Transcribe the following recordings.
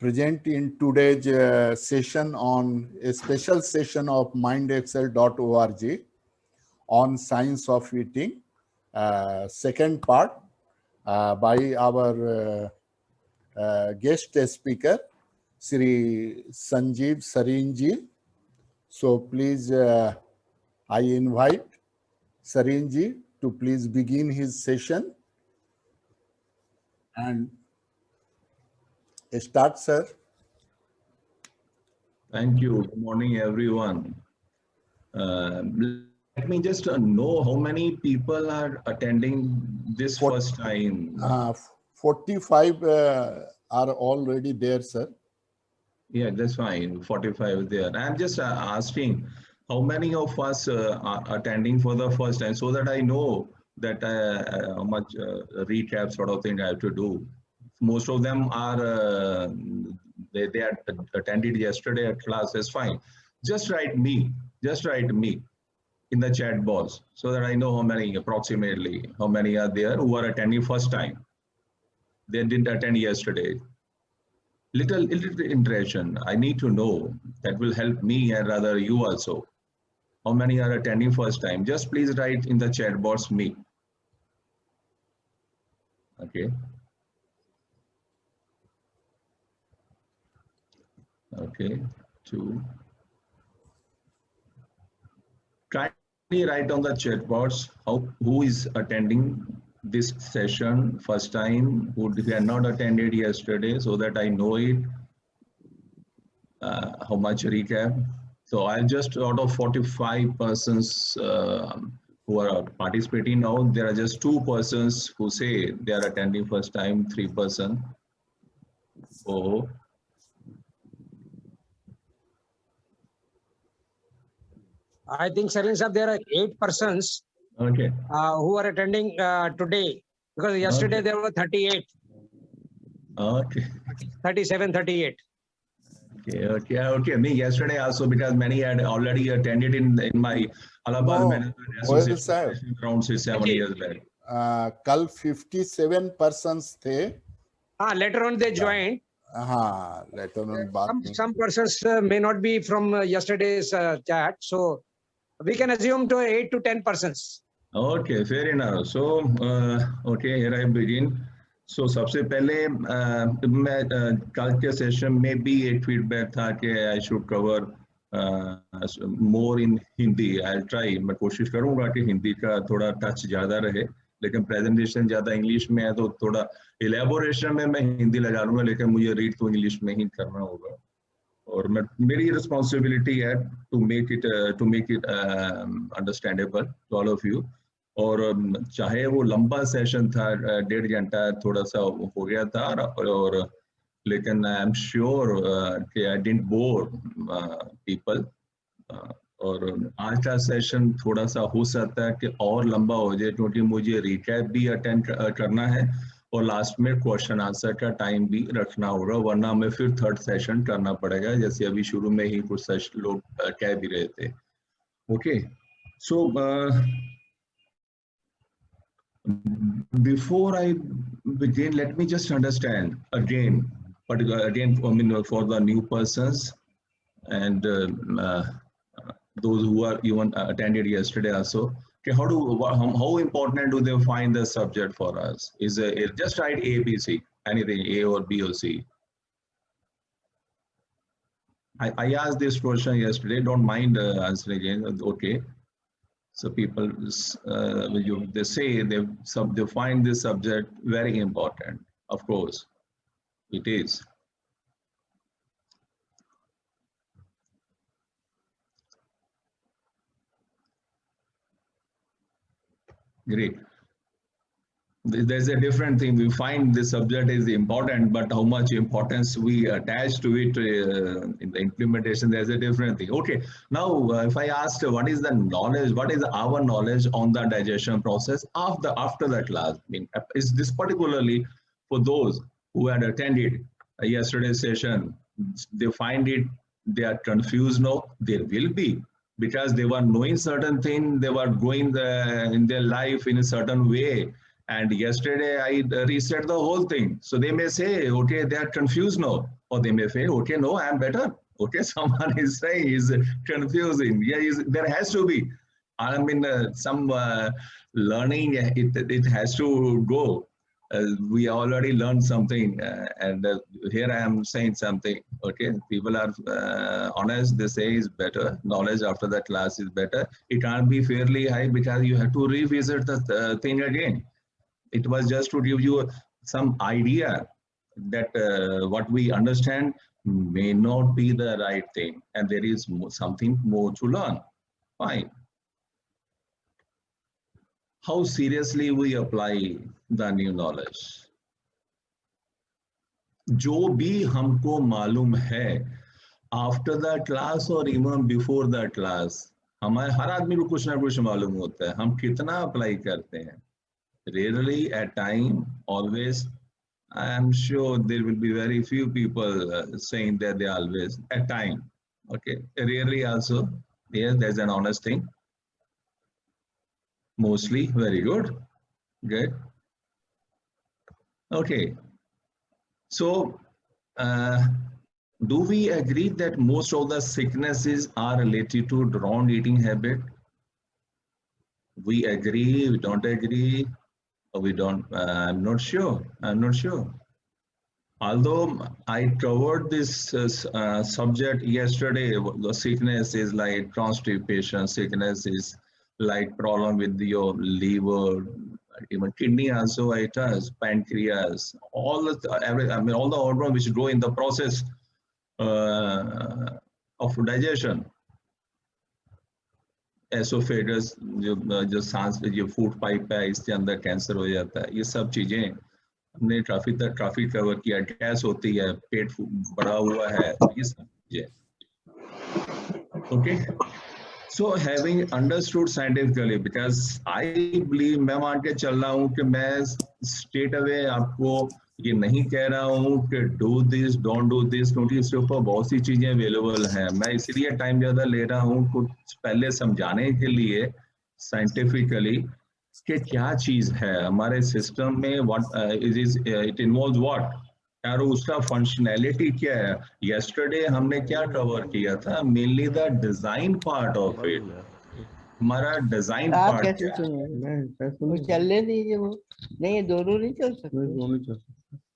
present in today's session on a special session of mindexcel.org on science of eating, second part by our guest speaker, Sri Sanjeev Sarinji. So please, I invite Sarinji to please begin his session and start, sir. Thank you. Good morning, everyone. Let me just know how many people are attending this first time. 45 are already there, sir. Yeah, that's fine. 45 there. I'm just asking how many of us are attending for the first time so that I know that how much recap sort of thing I have to do. Most of them are, they had attended yesterday at class. That's fine. Just write me in the chat box so that I know how many approximately, how many are there who are attending first time. They didn't attend yesterday. Little interaction I need to know, that will help me and rather you also. How many are attending first time? Just please write in the chat box me. Okay. Okay, 2. Kindly write on the chat box who is attending this session first time, who had not attended yesterday, so that I know it, how much recap. So I'll just, out of 45 persons who are participating now, there are just 2 persons who say they are attending first time, 3 persons. So I think, Sarin sir, there are 8 persons okay, who are attending today, because yesterday there were 38. Okay. 37, 38. Okay. Me yesterday also, because many had already attended in my Allahabad Management Association around 6-7 years back. कल 57 persons थे. Later on they joined. Later on some persons may not be from yesterday's chat, so we can assume to 8 to 10 persons. Okay, fair enough. So, okay, here I begin. So, सबसे पहले मैं कल के session में भी एक feedback था कि I should cover more in Hindi. I'll try. मैं कोशिश करूँगा कि हिंदी का थोड़ा टच ज़्यादा रहे. लेकिन प्रेजेंटेशन ज़्यादा इंग्लिश में है तो थोड़ा इलेबोरेशन में मैं हिंदी लगा लूँगा, लेकिन मुझे रीड तो इंग्लिश में ही करना होगा. और मेरी रिस्पॉन्सिबिलिटी है to make it understandable to all of you. और चाहे वो लंबा सेशन था, 1.5 घंटा थोड़ा सा हो गया था, और लेकिन आई एम श्योर कि आई डिडंट बोर पीपल. और आज का सेशन थोड़ा सा हो सकता है कि और लंबा हो जाए, क्योंकि मुझे रिकैप भी अटेंड करना है और लास्ट में क्वेश्चन आंसर का टाइम भी रखना होगा, वरना हमें फिर 3rd सेशन करना पड़ेगा, जैसे अभी शुरू में ही कुछ सेशन लोग कह भी रहे थे. Okay, so before I begin, let me just understand again for the new persons and those who are even attended yesterday also. Okay, how important do they find the subject for us? Is just write A, B, C, anything, A or B or C. I asked this question yesterday. Don't mind answering again. Okay. So people, they say they find this subject very important. Of course, it is. Great. There's a different thing. We find this subject is important, but how much importance we attach to it in the implementation, there's a different thing. Okay, now if I asked what is the knowledge, what is our knowledge on the digestion process after the class? I mean, is this particularly for those who had attended yesterday's session? They find it, they are confused now. There will be, because they were knowing certain things, they were going in their life in a certain way, And yesterday I reset the whole thing. So they may say, okay, they are confused now. Or they may say, okay, no, I am better. Okay, someone is saying is confusing. Yeah, there has to be. I mean, some learning, it has to go. We already learned something, and here I am saying something. Okay, people are honest. They say is better. Knowledge after the class is better. It can't be fairly high because you have to revisit the thing again. It was just to give you some idea that what we understand may not be the right thing, and there is something more to learn. Fine. How seriously we apply the new knowledge? जो भी हमको मालूम है after the class or even before the class, हमारे हर आदमी को कुछ ना कुछ मालूम होता है. हम कितना अप्लाई करते हैं? Rarely, at time, always. I am sure there will be very few people saying that they always, at time. Okay, rarely also. Yes, there's an honest thing. Mostly, very good. Good. Okay. So, do we agree that most of the sicknesses are related to wrong eating habit? We agree, we don't agree, or we don't, I'm not sure. Although I covered this subject yesterday, the sickness is like constipation, sickness is like problem with your liver, even kidney also it has, pancreas, all the all the organs which go in the process of digestion. Oesophagus जो सांस जो food pipe है इसके अंदर cancer हो जाता है. ये सब चीजें हमने काफी कवर किया. गैस होती है, पेट बड़ा हुआ है, ये सब चीजें. Okay, so having understood scientifically, because I believe, मैं मान के चल रहा हूँ कि मैं स्ट्रेट अवे आपको ये नहीं कह रहा हूँ कि do this don't do this, क्योंकि इसके ऊपर बहुत सी चीजें अवेलेबल हैं. मैं इसलिए टाइम ज्यादा ले रहा हूँ कुछ पहले समझाने के लिए साइंटिफिकली कि क्या चीज है हमारे सिस्टम में, व्हाट इट इन्वॉल्व्स व्हाट, और उसका फंक्शनैलिटी क्या है. यस्टरडे हमने क्या कवर किया था? Mainly the design part of it. हमारा डिजाइन पार्ट क्या है? चलने दीजिए वो. नहीं, दोनों नहीं चल सकते.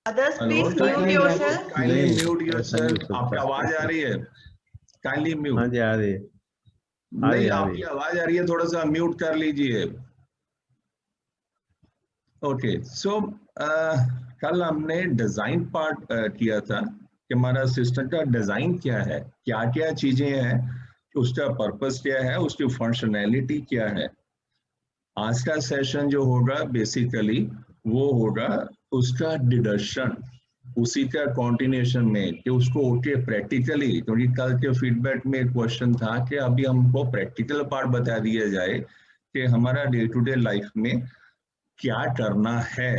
Others, please mute yourself. Kindly mute yourself. आपकी आवाज आ रही है? Kindly mute. हाँ जी, आ रही है. नहीं, आपकी आवाज आ रही है, थोड़ा सा म्यूट कर लीजिए. ओके, सो कल हमने डिजाइन पार्ट किया था कि हमारा सिस्टम का डिजाइन क्या है, क्या क्या चीजें हैं, उसका पर्पस क्या है, उसकी फंक्शनैलिटी क्या है. आज का सेशन जो होगा बेसिकली वो होगा उसका डिडक्शन, उसी का कॉन्टिन्यूशन में कि उसको ओके प्रैक्टिकली, क्योंकि कल के फीडबैक में एक क्वेश्चन था कि अभी हमको प्रैक्टिकल पार्ट बता दिया जाए कि हमारा डे टू डे लाइफ में क्या करना है.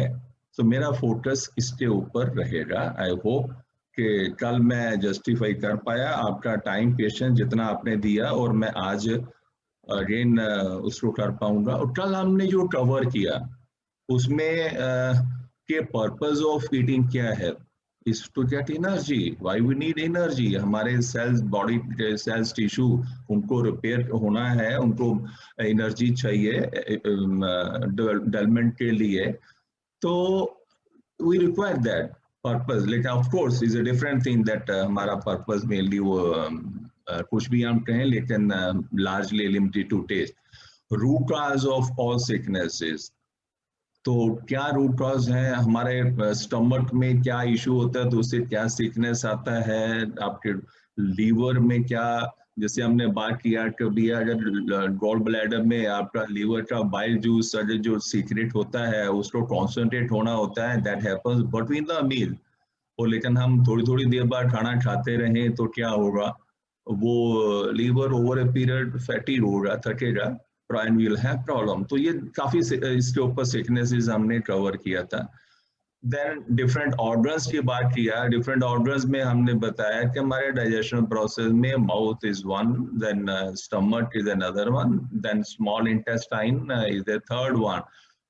तो मेरा फोकस इसके ऊपर रहेगा. आई होप कि कल मैं जस्टिफाई कर पाया आपका टाइम पेशेंस जितना आपने दिया, और मैं आज अगेन उसको कर पाऊंगा. और कल हमने जो कवर किया उसमें के पर्पस ऑफ ईटिंग क्या है, is to get energy. Why we need energy. हमारे सेल्स, बॉडी के सेल्स, टिश्यू, उनको रिपेयर होना है, उनको एनर्जी चाहिए डेवलपमेंट के लिए. तो वी रिक्वायर दैट पर्पस. लेकिन of course is a different thing that हमारा पर्पस मेनली वो कुछ भी हम कहें, लेकिन largely limited to taste. Root cause of all sicknesses. तो क्या रूट कॉज है हमारे स्टमक में, क्या इशू होता है तो उससे क्या सिकनेस आता है. आपके लीवर में क्या, जैसे हमने बात किया कभी अगर गॉल ब्लैडर में आपका लीवर का बाइल जूस जो सीक्रेट होता है उसको कॉन्सेंट्रेट होना होता है, that happens between the meal. और लेकिन हम थोड़ी थोड़ी देर बाद खाना खाते रहें तो क्या होगा, वो liver over a period fatty होगा, थकेगा, and we'll have problem. तो ये काफी इसके ऊपर सिकनेसेस हमने कवर किया था. देन डिफरेंट ऑर्गन्स की बात किया. डिफरेंट ऑर्गन्स में हमने बताया कि हमारे डाइजेशन प्रोसेस में mouth is one, then stomach is another one, then small intestine is the third one.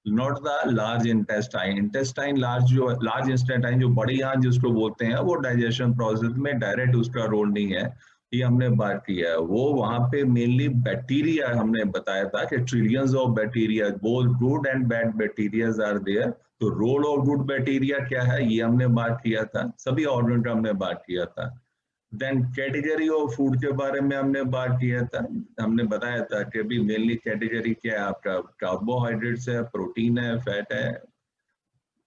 Not the large intestine. Intestine large intestine जो बड़ी आंत जिसको बोलते हैं, वो डाइजेशन प्रोसेस में डायरेक्ट उसका रोल नहीं है, ये हमने बात किया है। वो वहां पे मेनली बैक्टीरिया, हमने बताया था कि trillions of bacteria, both good and bad bacterias are there. तो रोल ऑफ गुड बैक्टीरिया क्या है, ये हमने बात किया था, सभी ऑर्गन का हमने बात किया था। देन कैटेगरी ऑफ फूड के बारे में हमने बात किया था, हमने बताया था कि अभी मेनली कैटेगरी क्या है आपका, कार्बोहाइड्रेट्स है, प्रोटीन है, फैट है।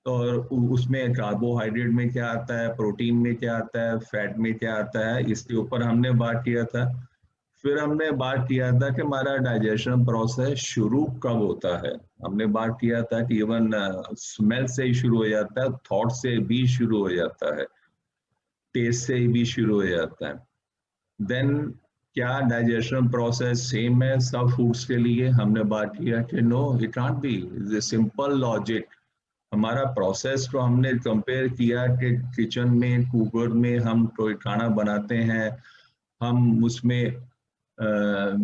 और उसमें कार्बोहाइड्रेट में क्या आता है, प्रोटीन में क्या आता है, फैट में क्या आता है, इसके ऊपर हमने बात किया था। फिर हमने बात किया था कि हमारा डाइजेशन प्रोसेस शुरू कब होता है। हमने बात किया था कि इवन स्मेल से ही शुरू हो जाता है, थॉट से भी शुरू हो जाता है, टेस्ट से भी शुरू हो जाता है। देन क्या डाइजेशन प्रोसेस सेम है सब फूड्स के लिए? हमने बात किया कि no, it can't be. Is a simple logic. हमारा प्रोसेस को हमने कंपेयर किया कि किचन में, कुकर में हम कोई खाना बनाते हैं, हम उसमें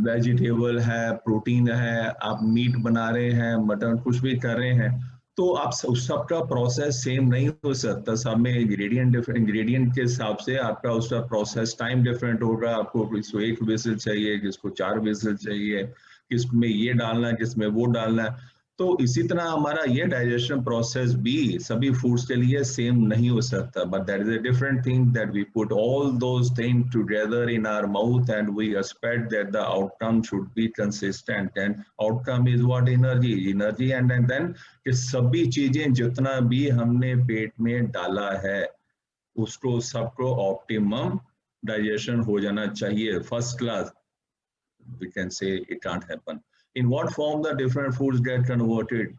वेजिटेबल है, प्रोटीन है, आप मीट बना रहे हैं, मटन, कुछ भी कर रहे हैं, तो आप सबका प्रोसेस सेम नहीं हो सकता। सब में इंग्रेडिएंट के हिसाब से आपका उसका प्रोसेस टाइम डिफरेंट होगा। आपको किसको 1 विजिल चाहिए, किसको 4 विजिल चाहिए, किसमें ये डालना है, किसमें वो डालना है। तो इसी तरह हमारा ये डाइजेशन प्रोसेस भी सभी फूड्स के लिए सेम नहीं हो सकता। But that is a different thing that we put all those things together in our mouth and we expect that the outcome should be consistent. And outcome is what? Energy. And then कि सभी चीजें जितना भी हमने पेट में डाला है उसको सबको ऑप्टिमम डाइजेशन हो जाना चाहिए, first class. We can say it can't happen. In what form the different foods get converted?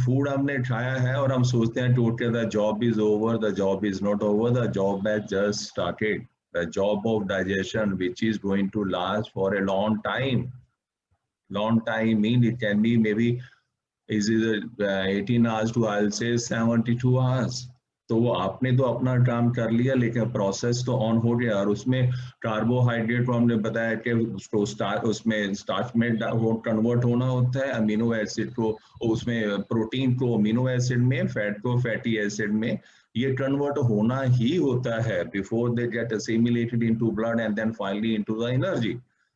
Food हमने खाया है और हम सोचते हैं total the job is over. The job is not over. The job has just started. The job of digestion, which is going to last for a long time. Long time means it can be maybe is either 18 hours to, I'll say 72 hours. तो वो आपने तो अपना काम कर लिया, लेकिन process तो ऑन हो गया। और उसमें कार्बोहाइड्रेट को हमने बताया कि उसको उसमें स्टार्च में वो कन्वर्ट होना होता है, अमीनो एसिड को उसमें, प्रोटीन को अमीनो एसिड में, फैट को फैटी एसिड में, ये कन्वर्ट होना ही होता है before they get assimilated into blood and then finally into the energy.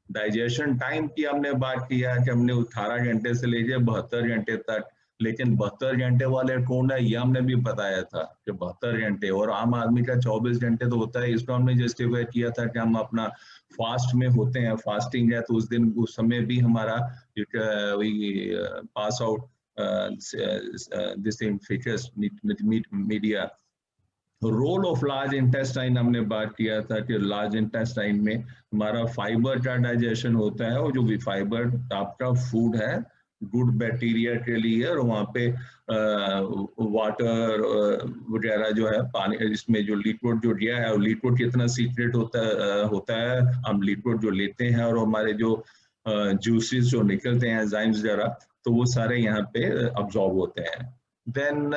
Digestion time की हमने बात किया कि हमने 18 घंटे से लेकर 72 घंटे तक, लेकिन 72 घंटे वाले कौन है ये हमने भी बताया था कि 72 घंटे, और आम आदमी का 24 घंटे तो होता है। इसको हमने जस्टिफाई किया था कि हम अपना फास्ट में होते हैं, फास्टिंग है, तो उस दिन उस समय भी हमारा pass out this ficus media. Role of large intestine हमने बात किया था कि लार्ज इंटेस्टाइन में हमारा फाइबर का डाइजेशन होता है, और जो भी फाइबर आपका फूड है गुड बैक्टीरिया के लिए, और वहाँ पे वाटर वगैरह जो है, पानी, इसमें जो लिक्विड जो दिया है, और लिक्विड कितना सीक्रेट होता है, हम लिक्विड जो लेते हैं और हमारे जो जूसेस जो निकलते हैं, एंजाइम्स वगैरह, तो वो सारे यहाँ पे अब्जॉर्ब होते हैं। Then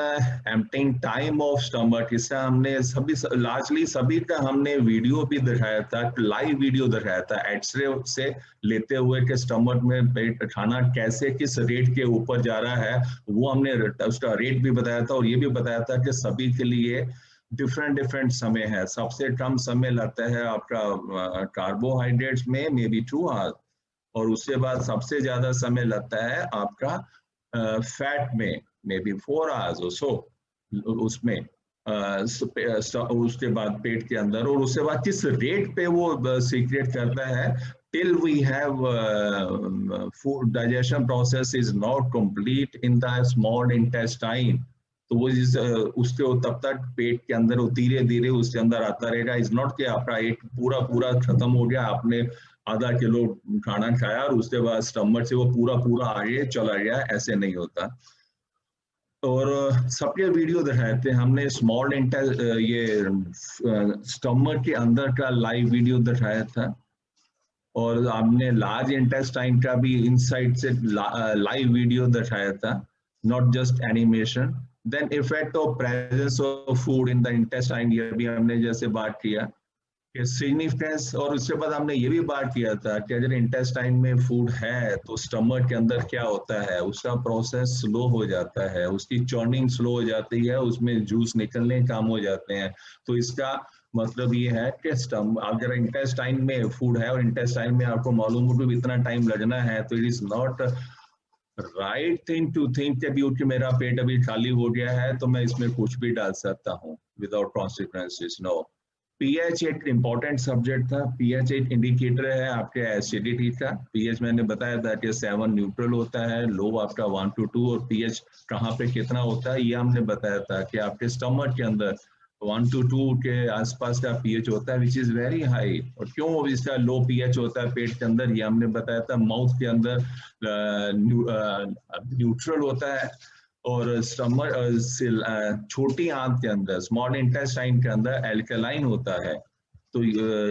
emptying time of stomach, इससे हमने सभी लार्जली सभी का हमने वीडियो भी दिखाया था, लाइव वीडियो दिखाया था एक्सरे से लेते हुए कि स्टमक में पेट खाना कैसे किस रेट के ऊपर जा रहा है, वो हमने उसका रेट भी बताया था। और ये भी बताया था कि सभी के लिए डिफरेंट समय है। सबसे कम समय लगता है आपका कार्बोहाइड्रेट्स में, मे बी 2 आवर्स, और उसके बाद सबसे ज्यादा समय लगता है आपका फैट में, मे बी 4 आवर्स और सो उसमें, उसके बाद पेट के अंदर, और उसके बाद किस रेट पे वो सीक्रेट करता है, till we have food digestion process is not complete in the small intestine. तो वो उसके तब तक पेट के अंदर वो धीरे धीरे उसके अंदर आता रहेगा। इज नॉट कि आपका एक पूरा खत्म हो गया, आपने आधा किलो खाना खाया और उसके बाद स्टमक से वो पूरा आगे चला गया, ऐसे नहीं होता। और सबके वीडियो दिखाए थे हमने, स्मॉल ये स्टमक के अंदर का लाइव वीडियो दिखाया था, और आपने लार्ज इंटेस्टाइन का भी इनसाइड से लाइव वीडियो दिखाया था, not just animation. Then effect of presence of food in the intestine, ये भी हमने जैसे बात किया सिग्निफिकेंस। और उसके बाद हमने ये भी बात किया था कि अगर इंटेस्टाइन में फूड है तो स्टमक के अंदर क्या होता है, उसका प्रोसेस स्लो हो जाता है, उसकी चर्निंग स्लो हो जाती है, उसमें जूस निकलने काम हो जाते हैं। तो इसका मतलब ये है कि अगर इंटेस्टाइन में फूड है और इंटेस्टाइन में आपको मालूम हो कि इतना टाइम लगना है, तो it is not right thing to think कि अभी मेरा पेट अभी खाली हो गया है तो मैं इसमें कुछ भी डाल सकता हूँ विदाउट कॉन्सिक्वेंसेस। नो, पीएच एक इम्पॉर्टेंट सब्जेक्ट था। पीएच एक इंडिकेटर है आपके एसिडिटी का। पीएच मैंने बताया था कि 7 न्यूट्रल होता है, लो आपका 1 to 2, और पीएच कहाँ पे कितना होता है ये हमने बताया था कि आपके स्टमक के अंदर 1 to 2 के आसपास का पीएच होता है, विच इज वेरी हाई। और क्यों इसका लो पीएच होता है पेट के अंदर, ये हमने बताया था। माउथ के अंदर न्यूट्रल होता है, और स्टमक छोटी आंत के अंदर, स्मॉल इंटेस्टाइन के अंदर एल्कलाइन होता है। तो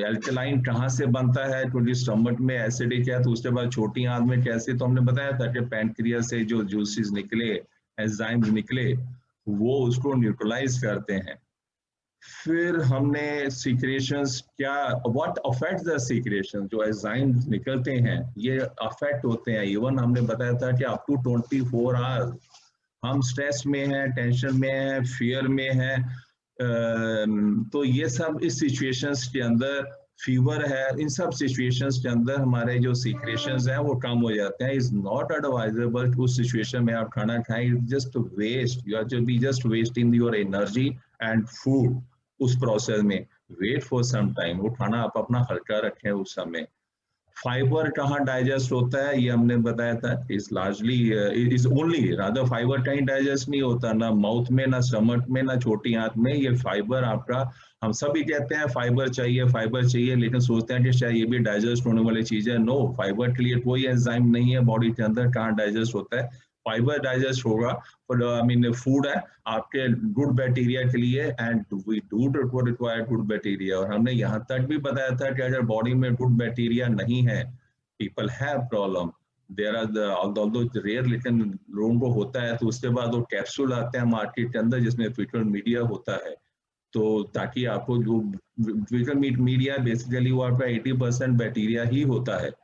एल्कलाइन कहाँ से बनता है, क्योंकि स्टमक में एसिडिक है, तो उसके बाद छोटी आंत में कैसे, तो हमने बताया था कि पैनक्रियास से जो जूसेस निकले, एंजाइम्स निकले, वो उसको न्यूट्रलाइज करते हैं। फिर हमने सीक्रेशंस क्या, व्हाट अफेक्ट द सीक्रेशन, जो एंजाइम्स निकलते हैं ये अफेक्ट होते हैं। इवन हमने बताया था कि अप टू 24 आवर्स हम स्ट्रेस में हैं, टेंशन में हैं, फियर में हैं, तो ये सब इस सिचुएशंस के अंदर, फीवर है, इन सब सिचुएशंस के अंदर हमारे जो सीक्रेशंस हैं वो कम हो जाते हैं। इज नॉट एडवाइजेबल उस सिचुएशन में आप खाना खाएं, just waste, you are to be just wasting your energy and food. उस प्रोसेस में वेट फॉर सम टाइम, वो खाना आप अपना हल्का रखें उस समय। फाइबर कहाँ डाइजेस्ट होता है ये हमने बताया था, is largely is only, rather fibre कहीं डाइजेस्ट नहीं होता, ना माउथ में, ना स्टमक में, ना छोटी आंत में। ये फाइबर आपका, हम सभी कहते हैं फाइबर चाहिए, फाइबर चाहिए, लेकिन सोचते हैं कि शायद ये भी डाइजेस्ट होने वाली चीज है। नो, फाइबर के लिए कोई एंजाइम नहीं है बॉडी के अंदर, कहाँ डाइजेस्ट होता है। फाइबर डाइजेस्ट होगा, पर आई मीन फूड है आपके गुड बैक्टीरिया के लिए, and we do require good bacteria. और हमने यहाँ तक भी बताया था कि अगर बॉडी में गुड बैक्टीरिया नहीं है, people have problem, there are although rare, लेकिन लोगों को होता है। तो उसके बाद वो कैप्सूल आते हैं मार्केट के अंदर जिसमें फीकल मीडिया होता है, तो ताकि आपको जो फीकल मीडिया बेसिकली वो आपका 80% बैक्टीरिया ही होता है।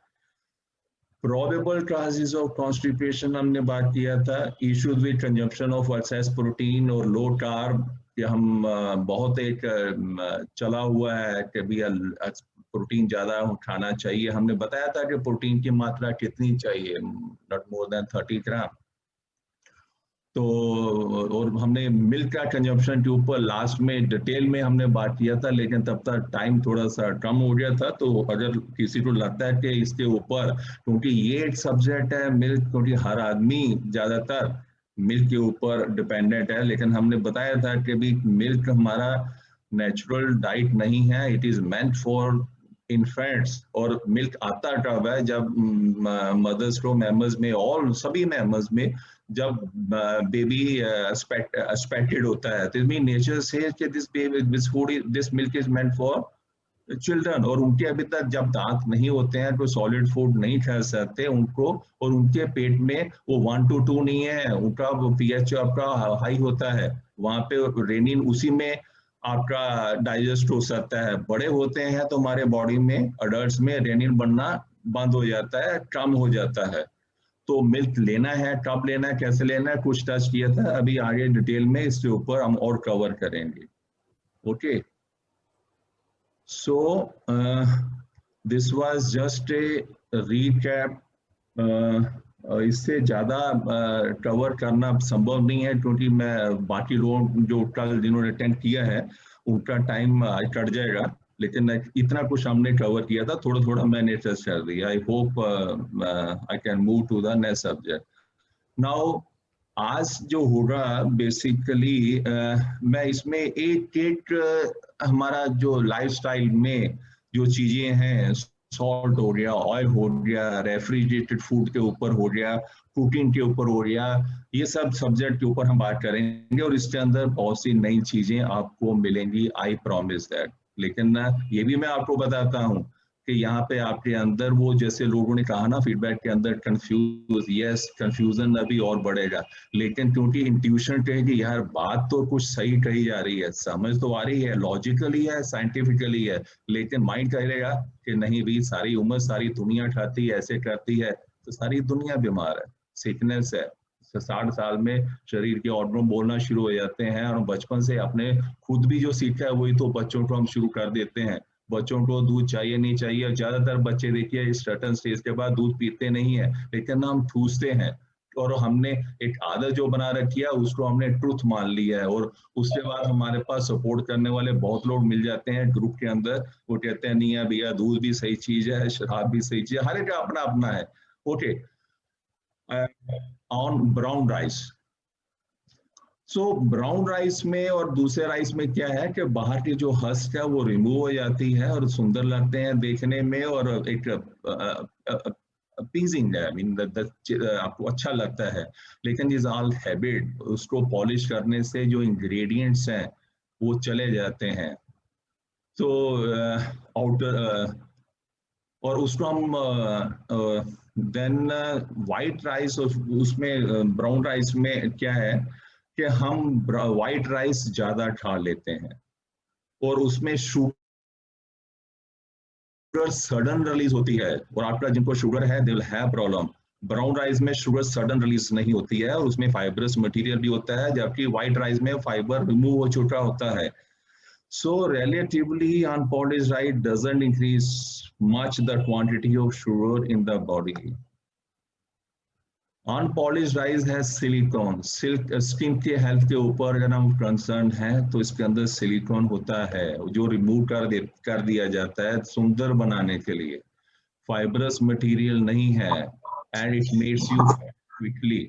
Probable causes of constipation हमने बात किया था, issues with consumption of excess protein और low carb, कि हम बहुत एक चला हुआ है कि भी प्रोटीन ज्यादा खाना चाहिए। हमने बताया था कि प्रोटीन की मात्रा कितनी चाहिए, नॉट मोर देन 30 ग्राम। तो और हमने मिल्क का कंजम्पशन के ऊपर लास्ट में डिटेल में हमने बात किया था, लेकिन तब तक टाइम थोड़ा सा कम हो गया था। तो अगर किसी को लगता है कि इसके ऊपर, क्योंकि ये एक सब्जेक्ट है मिल्क, क्योंकि हर आदमी ज्यादातर मिल्क के ऊपर डिपेंडेंट है, लेकिन हमने बताया था कि भी मिल्क हमारा नेचुरल डाइट नहीं है, it is meant for infants. और मिल्क आता कब है, जब मदर्स को मेमर्स में, और सभी मेमर्स में, जब बेबी एक्सपेक्टेड होता है, तो इट नेचर सेज कि this milk is meant for children. और उनके अभी तक जब दांत नहीं होते हैं तो सॉलिड फूड नहीं खा सकते उनको, और उनके पेट में वो 1 to 2 नहीं है, उनका पीएच आपका हाई होता है, वहां पे रेनिन उसी में आपका डाइजेस्ट हो सकता है। बड़े होते हैं तो हमारे बॉडी में, अडल्ट में रेनिन बनना बंद हो जाता है, कम हो जाता है। तो मिल्क लेना है, कब लेना है, कैसे लेना है, कुछ टच किया था, अभी आगे डिटेल में इसके ऊपर हम और कवर करेंगे। Okay, so this was just a recap. इससे ज़्यादा कवर करना संभव नहीं है, क्योंकि मैं बाकी लोग जो कल जिन्होंने अटेंड किया है उनका टाइम कट जाएगा, लेकिन इतना कुछ हमने कवर किया था, थोड़ा थोड़ा मैंने टच कर दिया। I hope I can move to the next subject now. आज जो होगा बेसिकली मैं इसमें एक एक हमारा जो लाइफस्टाइल में जो चीजें हैं, सॉल्ट हो गया, ऑयल हो गया, रेफ्रिजरेटेड फूड के ऊपर हो गया, कुकिंग के ऊपर हो गया, ये सब सब्जेक्ट के ऊपर हम बात करेंगे, और इसके अंदर बहुत सी नई चीजें आपको मिलेंगी, आई प्रॉमिस दैट। लेकिन ये भी मैं आपको बताता हूँ कि यहाँ पे आपके अंदर वो जैसे लोगों ने कहा ना फीडबैक के अंदर कंफ्यूजन अभी और बढ़ेगा, लेकिन क्योंकि इंट्यूशन है कि यार बात तो कुछ सही कही जा रही है, समझ तो आ रही है, लॉजिकली है, साइंटिफिकली है, लेकिन माइंड कहेगा कि नहीं भी सारी उम्र सारी दुनिया खाती है, ऐसे करती है, तो सारी दुनिया बीमार है, सिकनेस है। 60 साल में शरीर के ऑर्गन बोलना शुरू हो जाते हैं, और बचपन से अपने खुद भी जो सीखा है वही तो बच्चों को हम शुरू कर देते हैं। बच्चों को दूध चाहिए नहीं चाहिए, ज्यादातर बच्चे देखिए इस सर्टेन स्टेज के बाद दूध पीते नहीं है, लेकिन हम ठूसते हैं, और हमने एक आदत जो बना रखी है उसको हमने ट्रुथ मान लिया है, और उसके बाद हमारे पास सपोर्ट करने वाले बहुत लोग मिल जाते हैं ग्रुप के अंदर, वो कहते हैं नहीं है भैया दूध भी सही चीज है, शराब भी सही चीज है, हर एक का अपना अपना है। Okay, on brown rice, so brown rice में और दूसरे राइस में क्या है कि बाहर की जो हस्क है वो रिमूव हो जाती है और सुंदर लगते हैं देखने में, और एक प्लीजिंग है, आई मीन आपको अच्छा लगता है, लेकिन इज ऑल हैबिट, उसको पॉलिश करने से जो इंग्रेडिएंट्स हैं वो चले जाते हैं, तो आउटर और उसको हम देन वाइट राइस, उसमें ब्राउन राइस में क्या है कि हम वाइट राइस ज्यादा खा लेते हैं, और उसमें शुगर सडन रिलीज होती है, और आपका जिनको शुगर है they will have problem. Brown rice में शुगर सडन रिलीज नहीं होती है, और उसमें फाइब्रस मटेरियल भी होता है, जबकि व्हाइट राइस में फाइबर रिमूव हो चुका होता है। So relatively unpolished rice doesn't increase much the quantity of sugar in the body. Unpolished rice has silicone. Skin के हेल्थ के ऊपर अगर हम कंसर्न है तो इसके अंदर सिलिकॉन होता है जो रिमूव कर दिया जाता है सुंदर बनाने के लिए। फाइब्रस मटेरियल नहीं है, and it makes you quickly.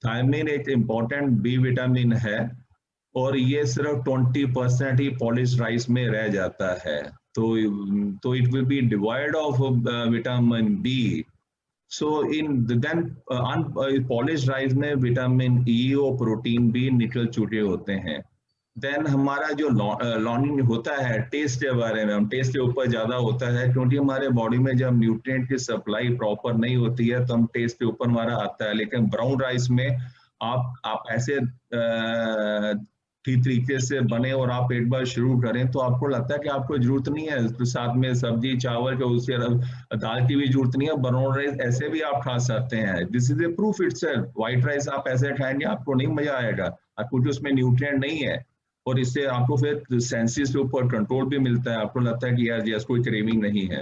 Thiamine एक इम्पोर्टेंट बी विटामिन है, और ये सिर्फ 20% ही पॉलिश राइस में रह जाता है, तो it will be divide of vitamin B. So in then polish rice में विटामिन ई और प्रोटीन भी निकल चुके होते हैं। देन हमारा जो लॉन्गिंग होता है टेस्ट के बारे में, हम टेस्ट के ऊपर ज्यादा होता है, क्योंकि हमारे बॉडी में जब न्यूट्रिएंट की सप्लाई प्रॉपर नहीं होती है तो हम टेस्ट के ऊपर हमारा आता है। लेकिन ब्राउन राइस में आप ऐसे ठीक तरीके से बने और आप एक बार शुरू करें तो आपको लगता है कि आपको जरूरत नहीं है तो साथ में सब्जी चावल के उससे दाल की भी जरूरत नहीं है, ब्राउन राइस ऐसे भी आप खा सकते हैं। This is a proof itself. White rice आप ऐसे खाएंगे आपको नहीं मजा आएगा, क्योंकि उसमें न्यूट्रिएंट नहीं है, और इससे आपको फिर सेंसेस के ऊपर कंट्रोल भी मिलता है, आपको लगता है कि यार जैसे कोई क्रेविंग नहीं है।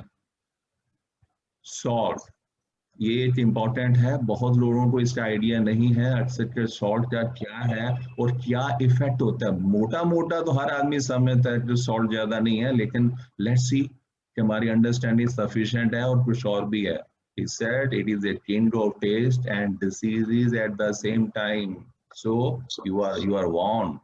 सॉल्ट, ये एक इम्पॉर्टेंट है, बहुत लोगों को इसका आइडिया नहीं है अक्सर के सॉल्ट का क्या है और क्या इफेक्ट होता है। मोटा मोटा तो हर आदमी समझता है कि सॉल्ट ज्यादा नहीं है, लेकिन लेट्स सी कि हमारी अंडरस्टैंडिंग सफिशिएंट है और कुछ और भी है। He said it is a king of taste and diseases at the same time, so you are warned.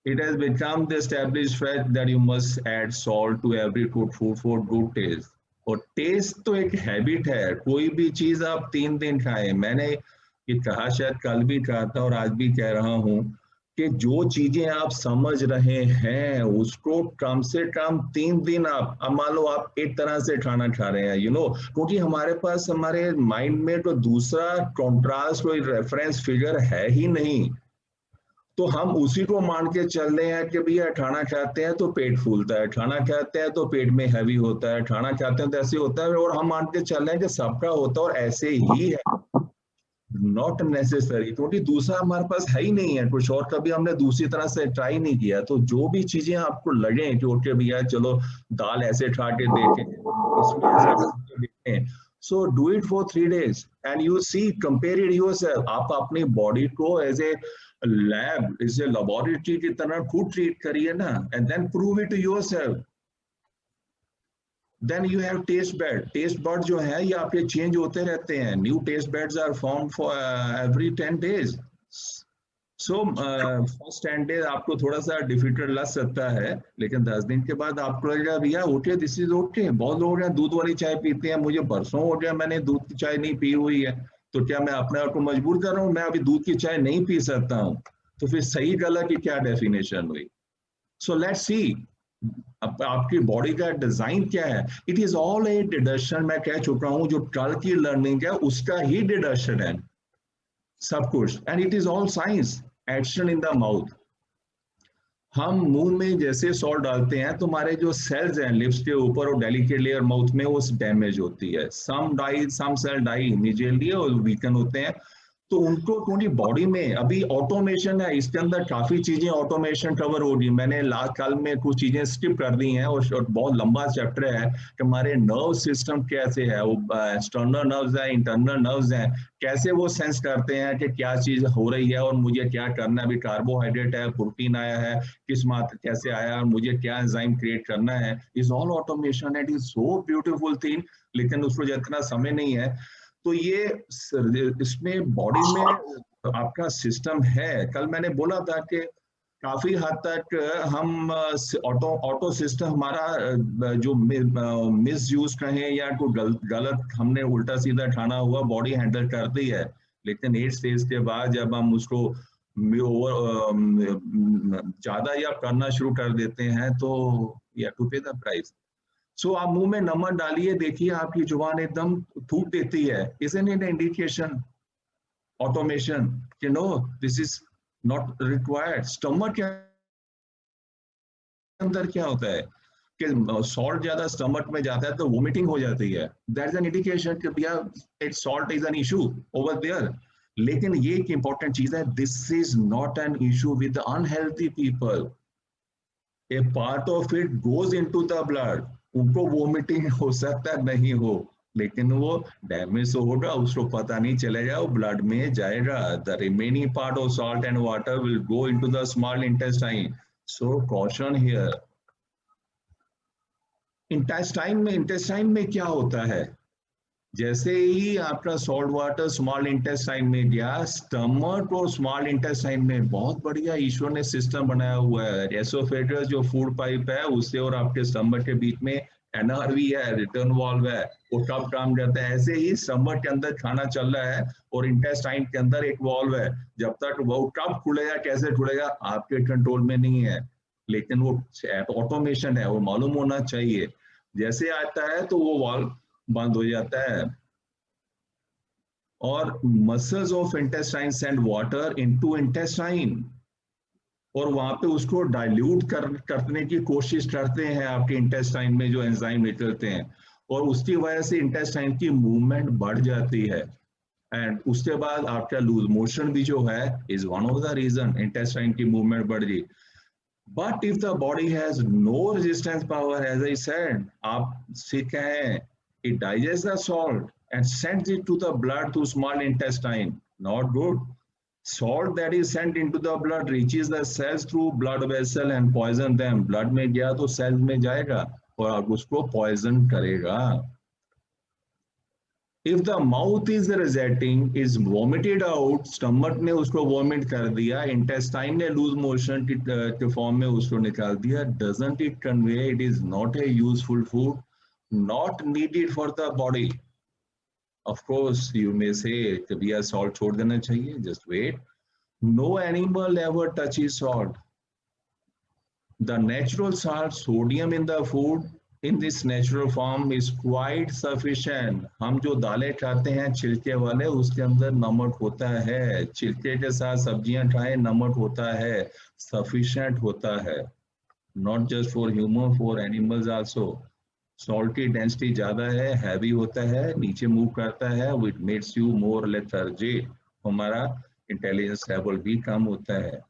It has become the established fact that you must add salt to every cooked food for good taste. और test तो एक habit है, कोई भी चीज आप 3 दिन खाएं। मैंने ये कहा, शायद कल भी कहा था और आज भी कह रहा हूँ कि जो चीजें आप समझ रहे हैं उसको कम से कम 3 दिन आप, अब मान लो आप एक तरह से खाना खा रहे हैं, क्योंकि हमारे पास हमारे माइंड में तो दूसरा कॉन्ट्रास्ट कोई रेफरेंस फिगर है ही नहीं, तो हम उसी को मान के चल रहे हैं कि भैया खाना खाते हैं तो पेट फूलता है, खाना खाते हैं तो पेट में हैवी होता है, खाना खाते हैं तो ऐसे होता है, और हम मान के चल रहे हैं कि सबका होता है और ऐसे ही है। नॉट नेसेसरी, क्योंकि दूसरा हमारे पास है ही नहीं है कुछ, और कभी हमने दूसरी तरह से ट्राई नहीं किया। तो जो भी चीजें आपको लगे कि ओके भैया चलो दाल ऐसे खा के देखें, इसमें ऐसा देखें, so do it for 3 days and you see, compare it yourself. आप अपनी बॉडी को एज ए लैब, इसे लेबोरेटरी की तरह खुद ट्रीट करिए ना, and then prove it to yourself. Then you have taste bud. Taste bud जो है ये आपके चेंज होते रहते हैं, new taste buds are form for every 10 days। So first 10 days आपको थोड़ा सा डिफिकल्ट लग सकता है, लेकिन 10 दिन के बाद आपको लगेगा भैया ओके दिस इज ओके। बहुत लोग हैं दूध वाली चाय पीते हैं, मुझे बरसों हो गया मैंने दूध की चाय नहीं पी हुई है, तो क्या मैं अपने आप को मजबूर कर रहा हूँ मैं अभी दूध की चाय नहीं पी सकता हूँ? तो फिर सही गलत की क्या डेफिनेशन हुई? सो लेट्स सी अब आपकी बॉडी का डिजाइन क्या है, it is all A deduction. मैं कह चुका हूं जो कल की लर्निंग है उसका ही डिडक्शन है सब कुछ, and it is all science. Action in the mouth, हम मुंह में जैसे सॉल्ट डालते हैं तो हमारे जो सेल्स हैं लिप्स के ऊपर और डेलिकेट लेयर माउथ में वो डैमेज होती है, सम सेल डाई इमीडिएटली और वीकन होते हैं। तो उनको पूरी बॉडी में अभी ऑटोमेशन है, इसके अंदर काफी चीजें ऑटोमेशन कवर होगी। मैंने लास्ट कल में कुछ चीजें स्किप कर दी हैं और बहुत लंबा चैप्टर है कि हमारे नर्व सिस्टम कैसे है, वो एक्सटर्नल नर्व्स है, इंटरनल नर्व्स हैं, कैसे वो सेंस करते हैं कि क्या चीज हो रही है और मुझे क्या करना है। अभी कार्बोहाइड्रेट है, प्रोटीन आया है, किस मात्रा कैसे आया और मुझे क्या एंजाइम क्रिएट करना है, is all automation. It is so beautiful thing, लेकिन उसको जितना समय नहीं है। तो ये इसमें बॉडी में आपका सिस्टम है। कल मैंने बोला था कि काफी हद तक हम ऑटो सिस्टम हमारा जो मिस यूज कहें या कोई गलत हमने उल्टा सीधा खाना हुआ बॉडी हैंडल करती है, लेकिन 8 स्टेज के बाद जब हम उसको ज्यादा या करना शुरू कर देते हैं तो या टू पे द प्राइस। सो आप मुंह में नमक डालिए, देखिए आपकी जुबान एकदम थूक देती है। Isn't it an indication, automation, you know, this is not required? Stomach के अंदर क्या होता है कि सॉल्ट ज्यादा स्टमक में जाता है तो वोमिटिंग हो जाती है। दैट्स एन इंडिकेशन कि भैया it salt is an issue over there. लेकिन ये एक इंपॉर्टेंट चीज है, this is not an issue with unhealthy people. A part of it goes into the blood. उनको वोमिटिंग हो सकता है नहीं हो, लेकिन वो डैमेज तो होगा, उसको पता नहीं चलेगा, वो ब्लड में जाएगा। The remaining part of salt and water will go into the small intestine. So caution here. Intestine में क्या होता है, जैसे ही आपका सॉल्ट वाटर स्मॉल इंटेस्टाइन में गया, स्टमक और स्मॉल इंटेस्टाइन में बहुत बढ़िया ईश्वर ने सिस्टम बनाया हुआ है। एसोफेगस जो फूड पाइप है उससे और आपके स्टमक के बीच में एनआरवी है, रिटर्न वाल्व है, वो कब काम करता है। ऐसे ही स्टमक के अंदर खाना चल रहा है और इंटेस्टाइन के अंदर एक वाल्व है, जब तक वो कब खुलेगा कैसे खुलेगा आपके कंट्रोल में नहीं है, लेकिन वो ऑटोमेशन है, वो मालूम होना चाहिए। जैसे आता है तो वो वाल्व बंद हो जाता है। और muscles of intestine send water into intestine और वहां पे उसको डाइल्यूट करने की कोशिश करते हैं आपके इंटेस्टाइन में जो एंजाइम निकलते हैं, और उसकी वजह से इंटेस्टाइन की मूवमेंट बढ़ जाती है। एंड उसके बाद आपका लूज मोशन भी जो है is one of the reason intestine की मूवमेंट बढ़ गई। But if the body has no resistance power, as I said, आप सिक हैं, it digests the salt and sends it to the blood through small intestine. Not good. Salt that is sent into the blood reaches the cells through blood vessel and poison them. Blood में गया तो cells में जाएगा और उसको poison करेगा। If the mouth is resetting, is vomited out, stomach ने उसको vomit कर दिया, intestine ने loose motion के form में उसको निकाल दिया, doesn't it convey it is not a useful food, not needed for the body? Of course, you may say कि भैया salt छोड़ देना चाहिए, just wait. No animal ever touches salt. The natural salt, sodium in the food, in this natural form is quite sufficient. हम जो दालें खाते हैं छिलके वाले उसके अंदर नमक होता है, छिलके के साथ सब्जियां खाएं नमक होता है, sufficient होता है, not just for human, for animals also. Salt की डेंसिटी ज्यादा है, हैवी होता है, नीचे मूव करता है, which makes you more lethargic. हमारा इंटेलिजेंस लेवल भी कम होता है।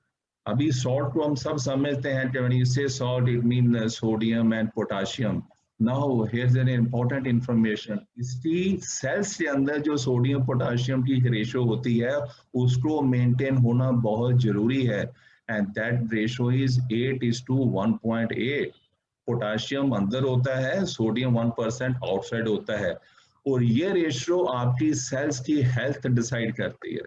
अभी सॉल्ट को हम सब समझते हैं कि when you say salt it means sodium and potassium. Now here's an important information. इसकी सेल्स के अंदर जो सोडियम पोटाशियम की रेशो होती है उसको मेंटेन होना बहुत जरूरी है, and that ratio is 8:1.8. Potassium अंदर होता है, सोडियम 1% आउटसाइड होता है, और ये रेशो आपकी सेल्स की हेल्थ डिसाइड करती है।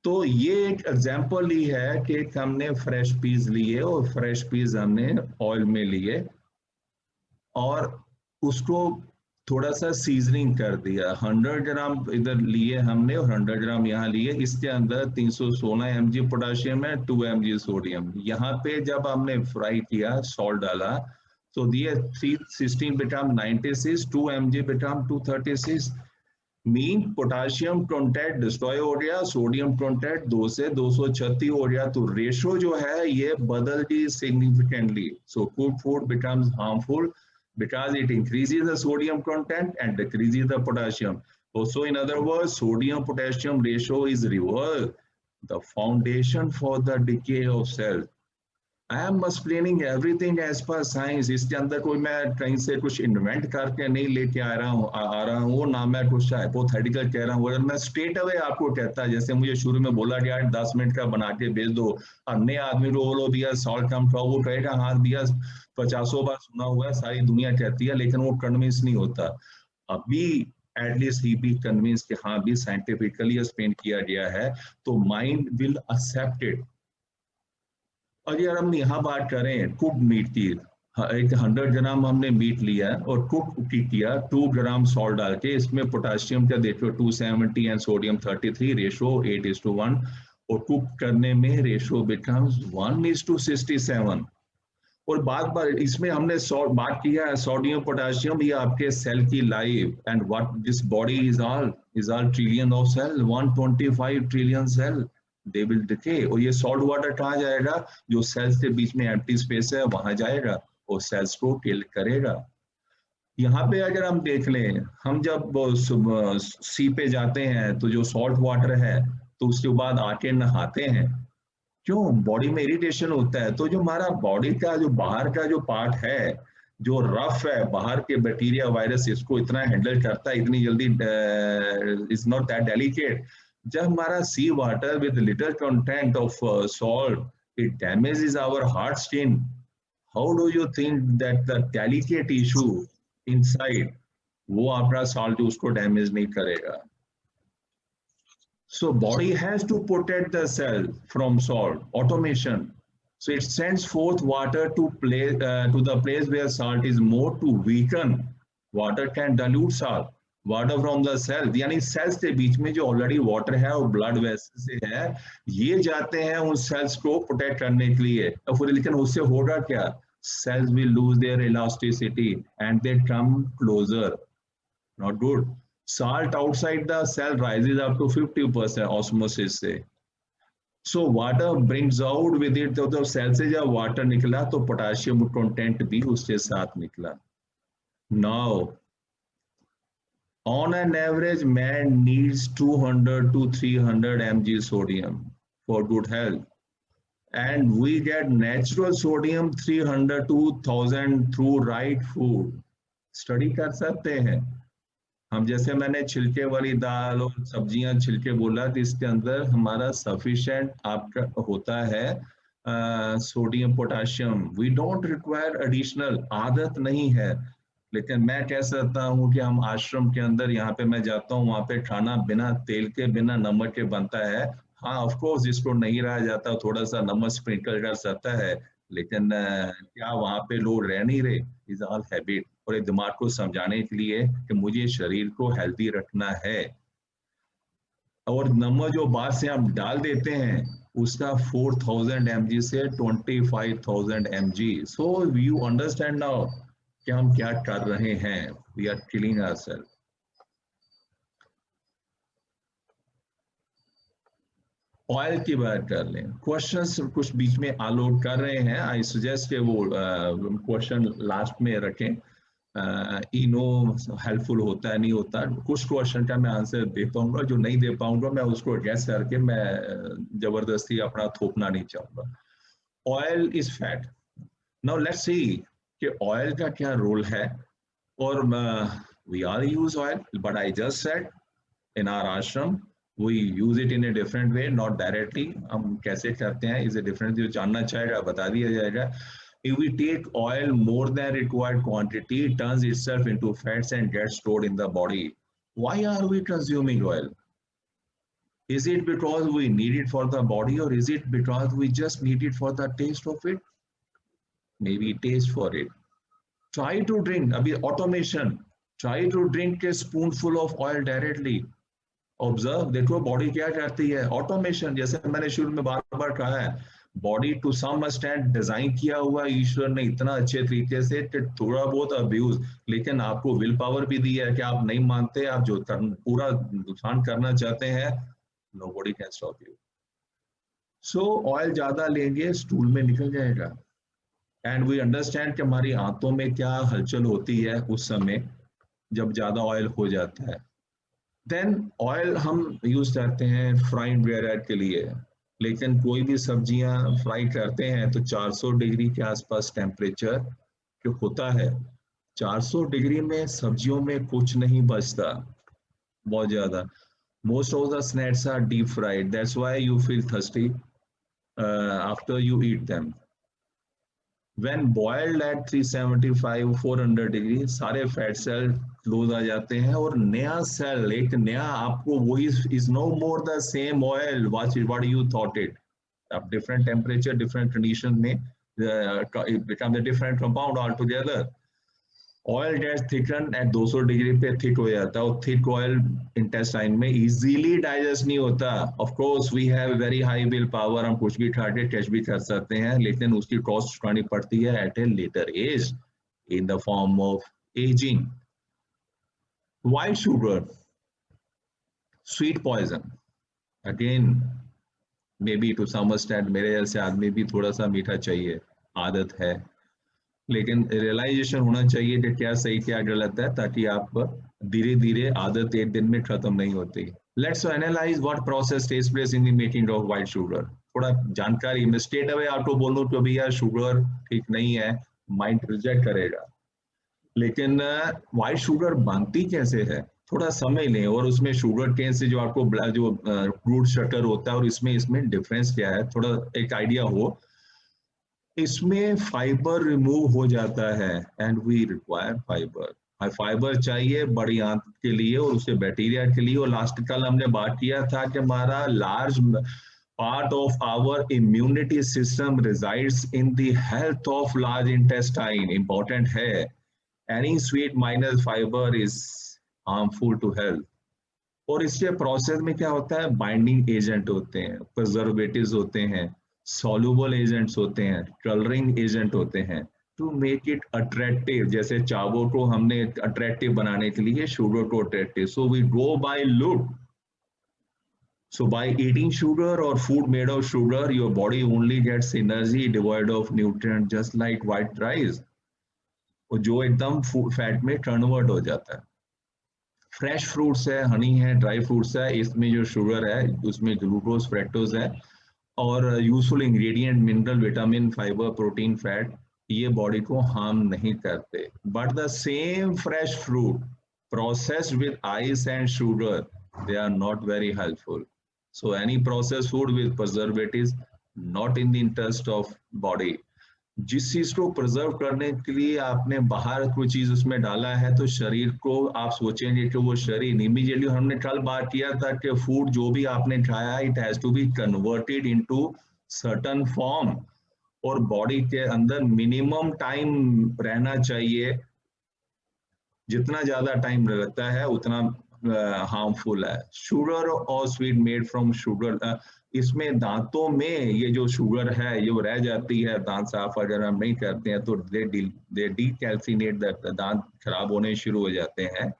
तो ये एक एग्जाम्पल ही है कि हमने फ्रेश पीस लिए और फ्रेश पीस हमने ऑयल में लिए और उसको थोड़ा सा सीजनिंग कर दिया, 100 ग्राम इधर लिए हमने और 100 ग्राम यहाँ लिए, इसके अंदर 316 mg पोटाशियम है, 2 mg सोडियम। यहाँ पे जब हमने फ्राई किया, सॉल्ट डाला, तो दिए 316 become 96, 2 mg become 236। Mean potassium content destroy हो गया, सोडियम कंटेंट 2 से 236 हो गया, तो रेशो जो है ये बदल गई significantly. So could food becomes harmful because it increases the sodium content and decreases the potassium. Also, in other words, sodium potassium ratio is reversed, the foundation for the decay of cells. I am explaining everything as per science. इसके अंदर कोई मैं कहीं से कुछ invent करके नहीं लेके आ रहा हूँ, ना मैं कुछ हाइपोथेटिकल कह रहा हूँ। अगर मैं स्ट्रेट अवे आपको कहता, जैसे मुझे शुरू में बोला गया 10 मिनट का बना के भेज दो, अन्य आदमी को बोलो भैया सॉल्ट कम खाओ, वो कहेगा हाँ भैया 50 बार सुना हुआ है, सारी दुनिया कहती है, लेकिन वो कन्विंस नहीं होता। अभी एटलीस्ट ही बी कन्विंस कि हाँ भी साइंटिफिकली एक्सप्लेन किया गया है, तो माइंड विल एक्सेप्ट इट। और यार हम यहाँ बात करें कुक मीट की, एक 100 ग्राम हमने मीट लिया और कुक किया 2 ग्राम सॉल्ट डाल के, इसमें पोटाशियम का देखो 270 एंड सोडियम 33, रेशो 8:1, और कुक करने में रेशो बिकम्स 1:67। और बार इसमें हमने बात किया है सोडियम पोटाशियम, ये आपके सेल की life and what this body is all trillion of cell, 125 trillion cell, they will decay. और ये सॉल्ट वाटर कहाँ जाएगा? जो सेल्स के बीच में एम्प्टी स्पेस है वहां जाएगा और सेल्स को किल करेगा। यहाँ पे अगर हम देख लें, हम जब सी पे जाते हैं तो जो सॉल्ट वाटर है तो उसके बाद आके नहाते हैं, क्यों? बॉडी में इरिटेशन होता है। तो जो हमारा बॉडी का जो बाहर का जो पार्ट है, जो रफ है, बाहर के बैक्टीरिया वायरस इसको इतना हैंडल करता है, इतनी जल्दी इज नॉट दैट डेलिकेट। जब हमारा sea water with little content of salt it damages our heart skin, how do you think that the delicate issue inside वो आपका सॉल्ट उसको डैमेज नहीं करेगा? So body has to protect the cell from salt, automation. So it sends forth water to the place where salt is more to weaken. Water can dilute salt. Water from the cell, यानी cells के बीच में जो already water है और blood vessels से है, ये जाते हैं उन cells को protect करने के लिए। और फिर लेकिन उससे होगा क्या? Cells will lose their elasticity and they come closer. Not good. Salt outside the cell rises up to 50% osmosis से। So water brings out with it, तो सेल से जब वाटर निकला तो पोटाशियम कंटेंट भी उसके साथ निकला। Now, on an average, man needs 200 to 300 mg sodium for good health, and we get natural sodium 300 to 1000 through right food. Study कर सकते हैं हम, जैसे मैंने छिलके वाली दाल और सब्जियां छिलके बोला, तो इसके अंदर हमारा सफिशिएंट आपका होता है sodium potassium. We don't require additional, आदत नहीं है। लेकिन मैं कह सकता हूँ कि हम आश्रम के अंदर, यहाँ पे मैं जाता हूँ, वहाँ पे खाना बिना तेल के बिना नमक के बनता है। हाँ ऑफ कोर्स जिसको नहीं रहा जाता थोड़ा सा नमक स्प्रिंकल कर सकता है, लेकिन क्या वहाँ पे लोग रह नहीं रहे? Is all habit. और एक दिमाग को समझाने के लिए कि मुझे शरीर को हेल्दी रखना है। और नमक जो बाद से हम डाल देते हैं उसका 4000 mg से 25,000 mg। So you understand now कि हम क्या कर रहे हैं। We are killing ourself. Oil की बात कर लें। क्वेश्चंस कुछ बीच में आलोड कर रहे हैं, आई सजेस्ट के वो क्वेश्चन लास्ट में रखें। इनो हेल्पफुल होता है नहीं होता, कुछ क्वेश्चन का मैं आंसर दे पाऊंगा, जो नहीं दे पाऊंगा मैं उसको गैस करके मैं जबरदस्ती अपना थोपना नहीं चाहूंगा। Oil is fat. Now let's see कि ऑयल का क्या रोल है। और we are use oil, but I just said in our ashram we use it in a different way, not directly. हम कैसे करते हैं इज ए डिफरेंट, जो जानना चाहेगा बता दिया जाएगा। If we take oil more than required quantity, it turns itself into fats and gets stored in the body. Why are we consuming oil? Is it because we need it for the body, or is it because we just need it for the taste of it? Maybe taste for it. Try to drink, abhi automation, Try to drink a spoonful of oil directly. Observe, देखो body क्या करती है. Automation, जैसे मैंने शुरू में बार बार कहा है, body to some extent design किया हुआ ईश्वर ने इतना अच्छे तरीके से कि थोड़ा बहुत अब्यूज, लेकिन आपको विल पावर भी दी है कि आप नहीं मानते, आप जो पूरा नुकसान करना चाहते हैं, nobody can stop you. So oil ज्यादा लेंगे स्टूल में निकल जाएगा. एंड वी अंडरस्टैंड कि हमारी आंतों में क्या हलचल होती है उस समय जब ज्यादा ऑयल हो जाता है. देन ऑयल हम यूज करते हैं फ्राइंग वगैरह के लिए, लेकिन कोई भी सब्जियां फ्राई करते हैं तो 400 डिग्री के आसपास टेम्परेचर जो होता है, 400 डिग्री में सब्जियों में कुछ नहीं बचता बहुत ज्यादा. Most of the snacks are deep fried. That's why you feel thirsty after you eat them. When boiled at 375, 400 degree, सारे fat cells close आ जाते हैं और नया सेल, एक नया आपको वही is no more the same oil what you thought it. At different temperature, different conditions में it becomes a different compound altogether. Oil gets thicken at 200 degree पे थिक हो जाता है और थिक ऑयल इंटेस्टाइन में इजीली डाइजेस्ट नहीं होता. Of course we have very high will power, हम कुछ भी खा के कैच भी कर सकते हैं, लेकिन उसकी कॉस्ट चुकानी पड़ती है at a later age in the form of ageing. White sugar, sweet poison, again maybe to some extent मेरे जैसे आदमी भी थोड़ा सा मीठा चाहिए, आदत है, लेकिन रियलाइजेशन होना चाहिए कि क्या सही क्या गलत है, ताकि आप धीरे धीरे आदत एक दिन में खत्म नहीं होती. Let's analyse what process takes place in the making of white sugar. थोड़ा जानकारी मैं स्ट्रेट अवे आपको बोलूं तो भैया शुगर ठीक नहीं है, माइंड रिजेक्ट करेगा, लेकिन व्हाइट शुगर बनती कैसे है थोड़ा समझ लें, और उसमें शुगर केन से जो आपको जो फ्रूट शटर होता है और इसमें डिफरेंस क्या है, थोड़ा एक आइडिया हो. इसमें फाइबर रिमूव हो जाता है and we require fibre. Fibre चाहिए बड़ी आंत के लिए और उससे बैक्टीरिया के लिए. और लास्ट कल हमने बात किया था कि हमारा large part of our immunity system resides in the health of large intestine. Important है. Any sweet minus fibre is harmful to health. और इसके प्रोसेस में क्या होता है, बाइंडिंग एजेंट होते हैं, प्रिजर्वेटिव्स होते हैं, सॉल्युबल एजेंट्स होते हैं, कलरिंग एजेंट होते हैं टू मेक इट अट्रैक्टिव. जैसे चावल को हमने अट्रैक्टिव बनाने के लिए शुगर को attractive, so we go by look. So by eating sugar और food made of sugar your body only gets energy devoid of nutrient just like white rice, और जो एकदम फैट में कन्वर्ट हो जाता है. फ्रेश फ्रूट्स है, हनी है, ड्राई फ्रूट्स है, इसमें जो शुगर है उसमें ग्लूकोज फ्रैक्टोज है, और useful ingredient mineral, vitamin, fibre, protein, fat, ये बॉडी को हार्म नहीं करते. But the same fresh fruit processed with ice and sugar, they are not very helpful. So any processed food with preservatives not in the interest of body. जिस चीज को preserve करने के लिए आपने बाहर कोई चीज उसमें डाला है, तो शरीर को आप सोचेंगे कि वो शरीर इमीडिएटली, हमने कल बात किया था कि फूड जो भी आपने खाया it has to be converted into certain form, और बॉडी के अंदर मिनिमम टाइम रहना चाहिए. जितना ज्यादा टाइम रहता है उतना हार्मफुल है. शुगर और स्वीट मेड फ्रॉम शुगर, इसमें दांतों में ये जो शुगर है ये रह जाती है. दांत साफ अगर हम नहीं करते हैं तो दे डीकैल्सिनेट, दांत खराब होने शुरू हो जाते हैं.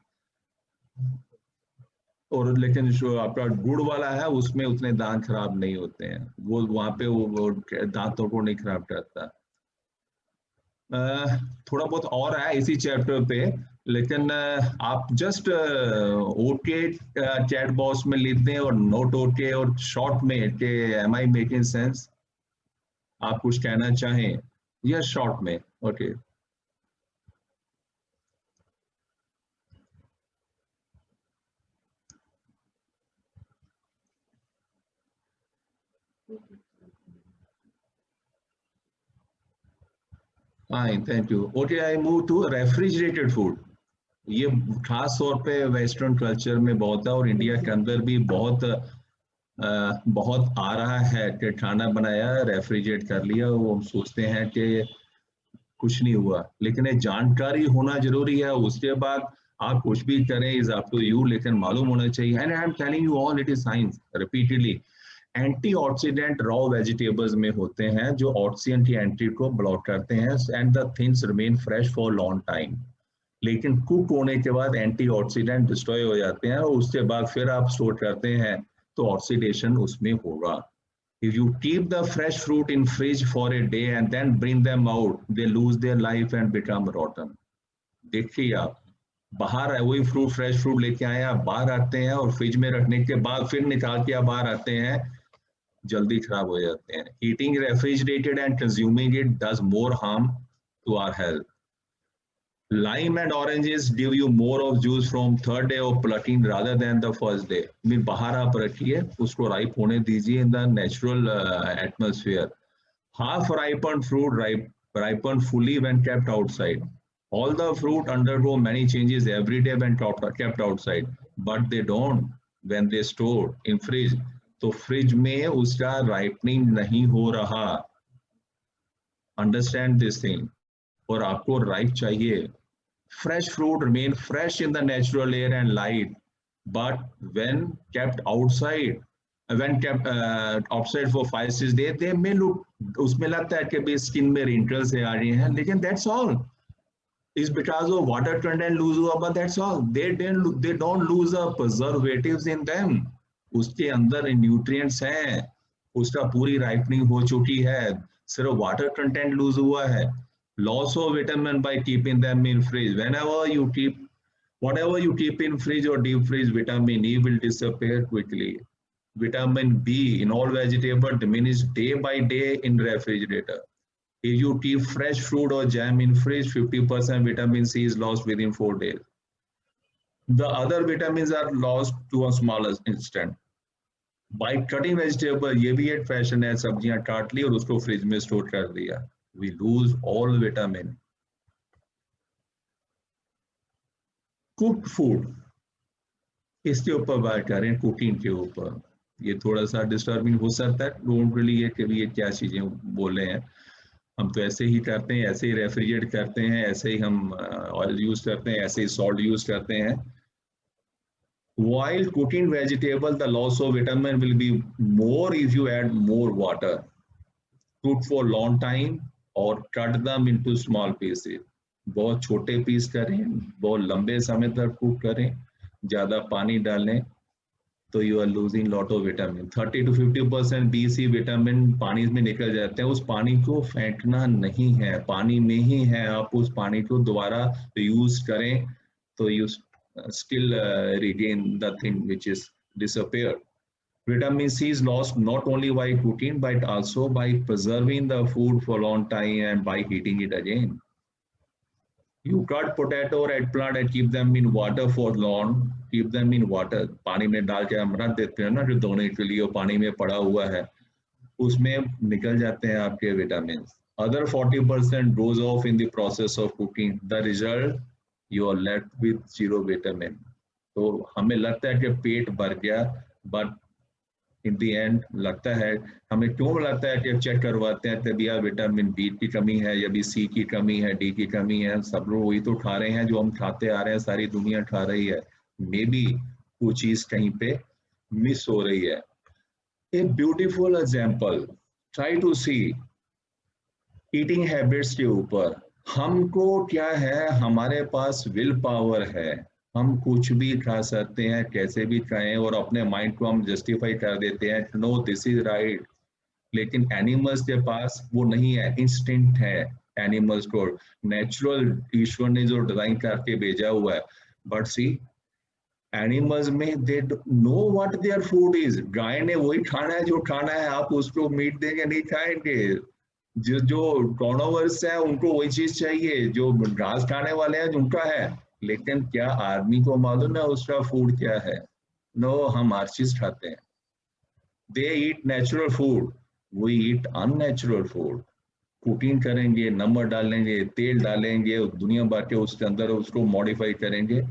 और लेकिन जो आपका गुड़ वाला है उसमें उतने दांत खराब नहीं होते हैं, वो वहां पे वो दांतों को नहीं खराब करता. थोड़ा बहुत और है इसी चैप्टर पे, लेकिन आप जस्ट ओके चैट बॉक्स में लिख दें और नोट ओके और शॉर्ट में के एम आई मेकिंग सेंस, आप कुछ कहना चाहें या शॉर्ट में. Okay fine, thank you. Okay, I move to refrigerated food. ये खास तौर पे वेस्टर्न कल्चर में बहुत है और इंडिया के अंदर भी बहुत आ रहा है कि खाना बनाया रेफ्रिजरेट कर लिया, वो हम सोचते हैं कि कुछ नहीं हुआ, लेकिन ये जानकारी होना जरूरी है. उसके बाद आप कुछ भी करें इज अप टू यू, लेकिन मालूम होना चाहिए. And I am telling you all, it is science repeatedly. Antioxidant raw vegetables में होते हैं जो ऑक्सीडेंट की एंट्री को ब्लॉक करते हैं and the things remain fresh for long time. लेकिन कुक होने के बाद एंटीऑक्सीडेंट डिस्ट्रॉय हो जाते हैं और उसके बाद फिर आप स्टोर करते हैं तो ऑक्सीडेशन उसमें होगा. If you keep the fresh fruit in fridge for a day and then bring them out, they lose their life and become rotten. देखिए आप बाहर है वही फ्रूट, फ्रेश फ्रूट लेके आए आप बाहर आते हैं और फ्रिज में रखने के बाद फिर निकाल के आप बाहर आते हैं, जल्दी खराब हो जाते हैं. Eating refrigerated and consuming it does more harm to our health. Lime and oranges give you more of juice from third day of plucking rather than the first day. Mean बाहर आप रखिए, उसको ripe होने दीजिए in the natural atmosphere. Half ripened fruit ripen fully when kept outside. All the fruit undergo many changes every day when kept outside, but they don't when they store in fridge. तो fridge में उसका ripening नहीं हो रहा. Understand this thing. और आपको ripe चाहिए. Fresh fruit remain fresh in the natural air and light, but when kept outside for 5-6 days, they may look, उसमें लगता है कि भी स्किन में wrinkles आ रही हैं, लेकिन that's all. It's because of water content lose हुआ, but that's all. They don't lose the preservatives in them. उसके अंदर nutrients हैं, उसका पूरी ripening हो चुकी है, सिर्फ water content lose हुआ है. Loss of vitamin by keeping them in fridge. Whatever you keep in fridge or deep fridge, vitamin E will disappear quickly. Vitamin B in all vegetables diminishes day by day in refrigerator. If you keep fresh fruit or jam in fridge, 50% vitamin C is lost within 4 days. The other vitamins are lost to a smaller extent. By cutting vegetable, ये भी एक fashion है, सब्जियां काट ली और उसको fridge में store कर दिया. We lose all vitamin. Cooked food, इसके ऊपर बात करें, कुकिंग के ऊपर. ये थोड़ा सा डिस्टर्बिंग हो सकता है, डोंट रियली ये क्या चीजें बोल रहे हैं. हम तो ऐसे ही करते हैं, ऐसे ही रेफ्रिजरेट करते हैं, ऐसे ही हम ऑयल यूज करते हैं, ऐसे ही सॉल्ट यूज करते हैं. While cooking vegetable, the loss of vitamin will be more if you add more water. Cook for long time और cut them into small pieces. बहुत छोटे पीस करें, बहुत लंबे समय तक कुक करें, ज़्यादा पानी डालें तो you are losing lot of vitamin. 30 to 50% BC vitamin पानी में निकल जाते हैं. उस पानी को फेंकना नहीं है, पानी में ही है. आप उस पानी को दोबारा यूज करें तो you still regain the thing which is disappeared. Vitamin C is lost not only by cooking but also by preserving the food for a long time and by heating it again. You cut potato or eggplant and keep them in water for long. Keep them in water. पानी में डाल के हम रख देते हैं ना जो धोने के लिए पानी में पड़ा हुआ है, उसमें निकल जाते हैं आपके vitamins. Other 40% goes off in the process of cooking. The result, you are left with 0 vitamin. तो हमें लगता है कि पेट भर गया, but इन दी एंड लगता है, हमें क्यों लगता है कि चेक करवाते हैं तभी यार विटामिन बी की कमी है या भी सी की कमी है, डी की कमी है. सब लोग वही तो खा रहे हैं जो हम खाते आ रहे हैं, सारी दुनिया खा रही है. मे बी वो चीज कहीं पे मिस हो रही है. A beautiful example, try to see eating habits के ऊपर. हमको क्या है, हमारे पास विल पावर है, हम कुछ भी खा सकते हैं, कैसे भी खाएं और अपने माइंड को हम जस्टिफाई कर देते हैं, नो दिस इज राइट. लेकिन एनिमल्स के पास वो नहीं है, इंस्टिंक्ट है. एनिमल्स को नेचुरल ईश्वर ने जो डिजाइन करके भेजा हुआ है. बट सी एनिमल्स में they know what their food is. गाय ने वही खाना है जो खाना है, आप उसको मीट देंगे नहीं खाएंगे. जो कार्निवोरस है उनको वही चीज चाहिए, जो घास खाने वाले हैं उनका है. लेकिन क्या आदमी को मालूम है उसका फूड क्या है? नो, हम हर चीज खाते हैं. They eat natural food, we eat unnatural food. Cooking करेंगे, नमक डालेंगे, तेल डालेंगे, दुनिया भर के उसके अंदर उसको मॉडिफाई करेंगे.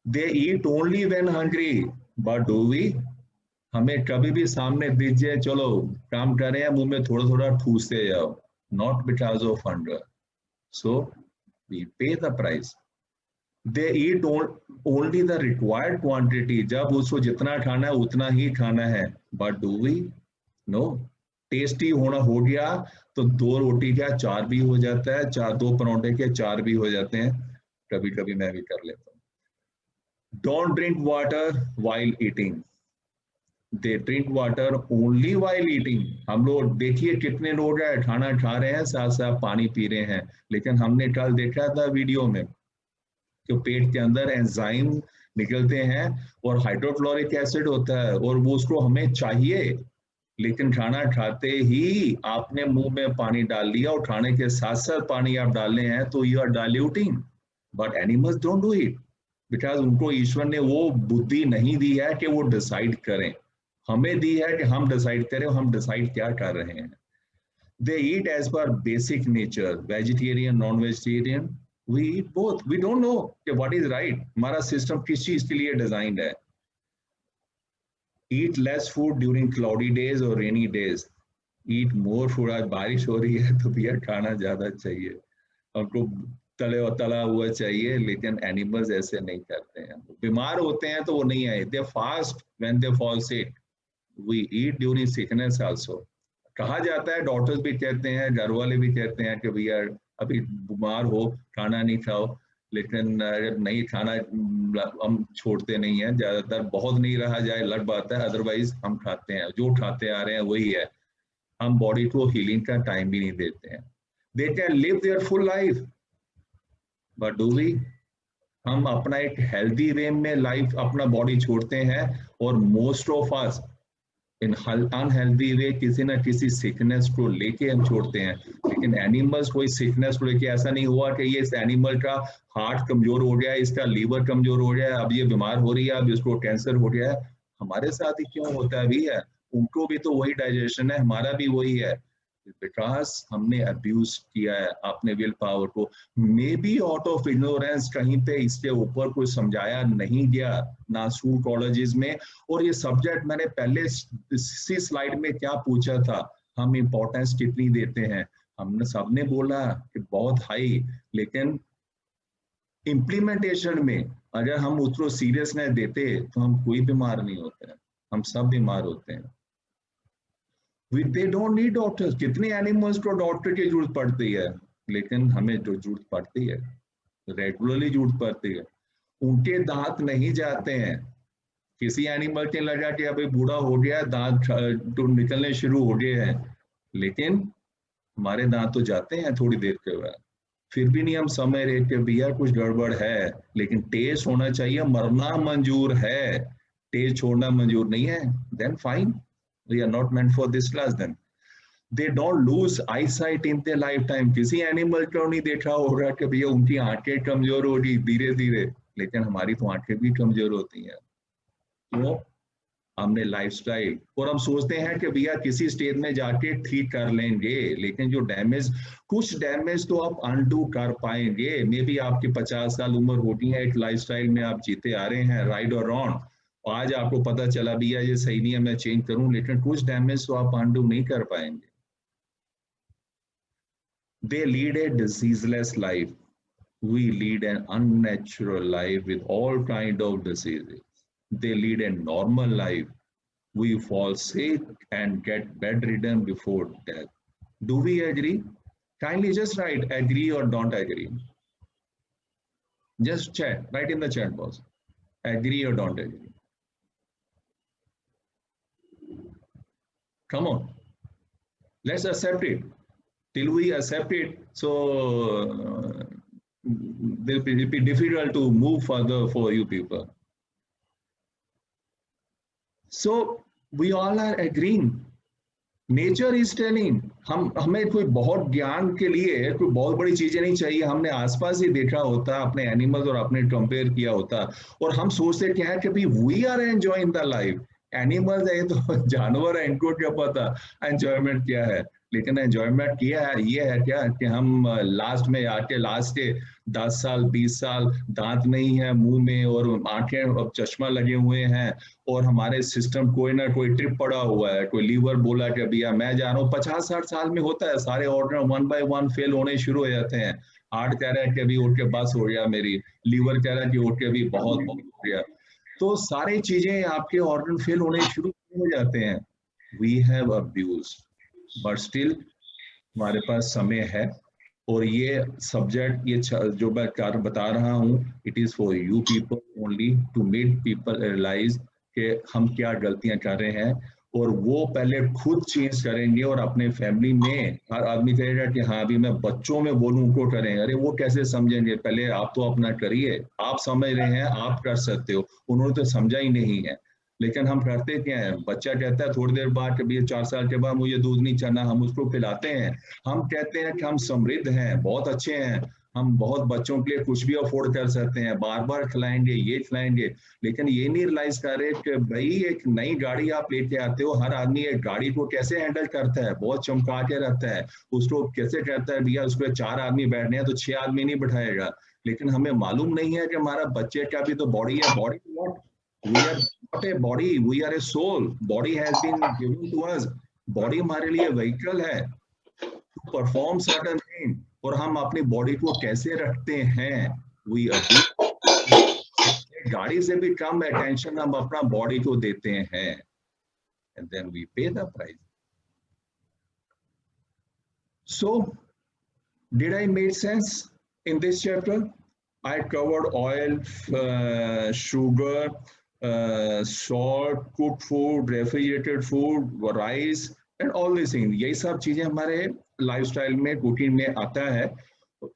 They eat only when hungry, but do we? हमें कभी भी सामने दीजिए, चलो काम कर रहे हैं, मुंह में थोड़ा थोड़ा ठूसते जाओ. Not because of hunger. So we pay the price. They eat only the required quantity. जब उसको जितना खाना है उतना ही खाना है. But do we? No. Tasty होना हो गया तो 2 रोटी क्या 4 भी हो जाता है, 2 परोठे के 4 भी हो जाते हैं. कभी कभी मैं भी कर लेता हूँ. Don't drink water while eating. They drink water only while eating. हम लोग देखिए कितने लोग हैं खाना खा रहे हैं साथ साथ पानी पी रहे हैं, लेकिन हमने कल देखा था वीडियो में कि पेट के अंदर एंजाइम निकलते हैं और हाइड्रोक्लोरिक एसिड होता है और वो उसको हमें चाहिए, लेकिन खाना खाते ही आपने मुंह में पानी डाल दिया और खाने के साथ साथ पानी आप डाल रहे हैं तो you are diluting. But animals don't do it because उनको ईश्वर ने वो बुद्धि नहीं दी है कि वो डिसाइड करें. हमें दी है कि हम डिसाइड करें और हम डिसाइड क्या कर रहे हैं. They eat as per basic nature, vegetarian, non-vegetarian. We eat both. We don't know कि what is right. हमारा सिस्टम किस चीज के लिए डिजाइंड है. Eat less food during cloudy days or rainy days. Eat more food. आज बारिश हो रही है तो भैया खाना ज्यादा चाहिए, हमको तला हुआ चाहिए, लेकिन एनिमल्स ऐसे नहीं करते हैं. बीमार होते हैं तो वो नहीं आए. They fast when they fall sick. We eat during sickness also. कहा जाता है, डॉक्टर्स भी कहते हैं, घर वाले भी कहते हैं कि भैया अभी बीमार हो खाना नहीं खाओ, लेकिन अगर नहीं खाना हम छोड़ते नहीं हैं. ज्यादातर बहुत नहीं रहा जाए अलग बात है, अदरवाइज हम खाते हैं. जो खाते आ रहे हैं वही है. हम बॉडी को हीलिंग का टाइम भी नहीं देते हैं. They can live their full life, but do we? हम अपना एक हेल्दी वे में लाइफ अपना बॉडी छोड़ते हैं और most of us in unhealthy वे किसी ना किसी सिकनेस को लेके हम छोड़ते हैं. लेकिन एनिमल्स कोई सिकनेस को लेके ऐसा नहीं हुआ कि ये इस एनिमल का हार्ट कमजोर हो गया है, इसका लीवर कमजोर हो गया है, अब ये बीमार हो रही है, अब इसको कैंसर हो गया है. हमारे साथ ही क्यों होता है भी है. उनको भी तो वही डाइजेशन है, हमारा भी वही है, बिकॉज हमने अब्यूज किया है अपने विल पावर को. May be out of ignorance कहीं पे इसके ऊपर कोई समझाया नहीं गया ना स्कूल कॉलेजेस में. और ये सब्जेक्ट मैंने पहले इसी स्लाइड में क्या पूछा था, हम इंपॉर्टेंस कितनी देते हैं. हमने सबने बोला कि बहुत हाई, लेकिन इम्प्लीमेंटेशन में अगर हम उतना सीरियसनेस देते तो हम कोई बीमार नहीं होते हैं, हम सब बीमार होते हैं. They don't need doctors. कितने एनिमल्स को डॉक्टर की जरूरत पड़ती है, लेकिन हमें जो जरूरत पड़ती है रेगुलरली जरूरत पड़ती है. उनके दांत नहीं जाते हैं. किसी एनिमल के लगा कि अभी बूढ़ा हो गया, दांत तो निकलने शुरू हो गए हैं, लेकिन हमारे दांत तो जाते हैं थोड़ी देर के बाद. फिर भी नहीं हम समझ रहे कि भैया कुछ गड़बड़ है. लेकिन टेस्ट होना चाहिए. मरना मंजूर है, टेस्ट छोड़ना मंजूर नहीं है. Then fine, we are not meant for this class. Then they don't lose eyesight in their lifetime. किसी एनिमल को नहीं देखा होगा कि भैया उनकी आंखें कमजोर हो रही धीरे धीरे, लेकिन हमारी तो आंखें भी कमजोर होती हैं. तो हमने लाइफस्टाइल, और हम सोचते हैं कि भैया किसी स्टेज में जाके ठीक कर लेंगे, लेकिन जो डैमेज, कुछ डैमेज तो आप अनडू कर पाएंगे. मे बी आपकी 50 साल उम्र होती है, एक लाइफस्टाइल में आप जीते आ रहे हैं, राइट और रॉन्ग. आज आपको पता चला भैया ये सही नहीं है, मैं चेंज करूं, लेकिन कुछ डैमेज तो आप अनडू नहीं कर पाएंगे. They lead a diseaseless life. We lead an unnatural life with all kind of diseases. They lead a normal life. We fall sick and get bedridden before death. Do we agree? Kindly just write agree or don't agree. Just chat, write in the chat box. Agree or don't agree. Come on, let's accept it. Till we accept it, so it'll be difficult to move further for you people. So we all are agreeing. Nature is telling, हमें कोई बहुत ज्ञान के लिए कोई बहुत बड़ी चीजें नहीं चाहिए. हमने आसपास ही देखा होता, अपने एनिमल्स और अपने कंपेयर किया होता, और हम सोचते क्या है कि भाई we are enjoying the life. Animals है तो जानवर है, इनको क्या पता एंजॉयमेंट क्या है. लेकिन एंजॉयमेंट किया है ये है क्या कि हम लास्ट में आके लास्ट के 10 साल 20 साल दांत नहीं है मुंह में और आंखें अब चश्मा लगे हुए हैं, और हमारे सिस्टम कोई ना कोई ट्रिप पड़ा हुआ है. कोई लीवर बोला कि भैया मैं जा रहा हूँ. 50-60 साल में होता है, सारे ऑर्गन 1 by 1 फेल होने शुरू हो जाते हैं. हार्ट कह रहा है कि अभी उठ के बस हो गया, मेरी लीवर कह रहा है कि उठ के भी बहुत हो गया। तो सारी चीजें आपके ऑर्गन फेल होने शुरू हो जाते हैं। We have abuse, but still हमारे पास समय है, और ये सब्जेक्ट, ये जो मैं कार्य बता रहा हूँ, it is for you people only, to make people realise कि हम क्या गलतियां कर रहे हैं, और वो पहले खुद चेंज करेंगे। और अपने फैमिली में हर आदमी कहेगा कि हाँ अभी मैं बच्चों में बोलूं उनको करें, अरे वो कैसे समझेंगे, पहले आप तो अपना करिए, आप समझ रहे हैं आप कर सकते हो, उन्होंने तो समझा ही नहीं है। लेकिन हम करते क्या है, बच्चा कहता है थोड़ी देर बाद, कभी 4 साल के बाद मुझे दूध नहीं चलना, हम उसको पिलाते हैं। हम कहते हैं कि हम समृद्ध हैं, बहुत अच्छे हैं, हम बहुत बच्चों के लिए कुछ भी अफोर्ड कर सकते हैं, बार बार खिलाएंगे, ये खिलाएंगे। लेकिन ये नहीं रियलाइज कर रहे कि भाई एक नई गाड़ी आप लेके आते हो, हर आदमी एक गाड़ी को कैसे हैंडल करता है, बहुत चमका के रहता है, उसको कैसे कहता है भैया उस पर 4 आदमी बैठने हैं तो 6 आदमी नहीं बैठाएगा। लेकिन हमें मालूम नहीं है कि हमारा बच्चे का भी तो बॉडी है। Body what, we are not a body, we are a soul. Body has been given to us, body हमारे लिए व्हीकल है टू परफॉर्म सर्टेन थिंग, और हम अपनी बॉडी को कैसे रखते हैं, वी गाड़ी से भी कम अटेंशन हम अपना बॉडी को देते हैं, and then we pay the price. So did I make sense in this chapter? I covered oil, sugar, salt, cooked food, refrigerated food, rice, and all these things. यही सब चीजें हमारे लाइफस्टाइल में, रूटीन में आता है।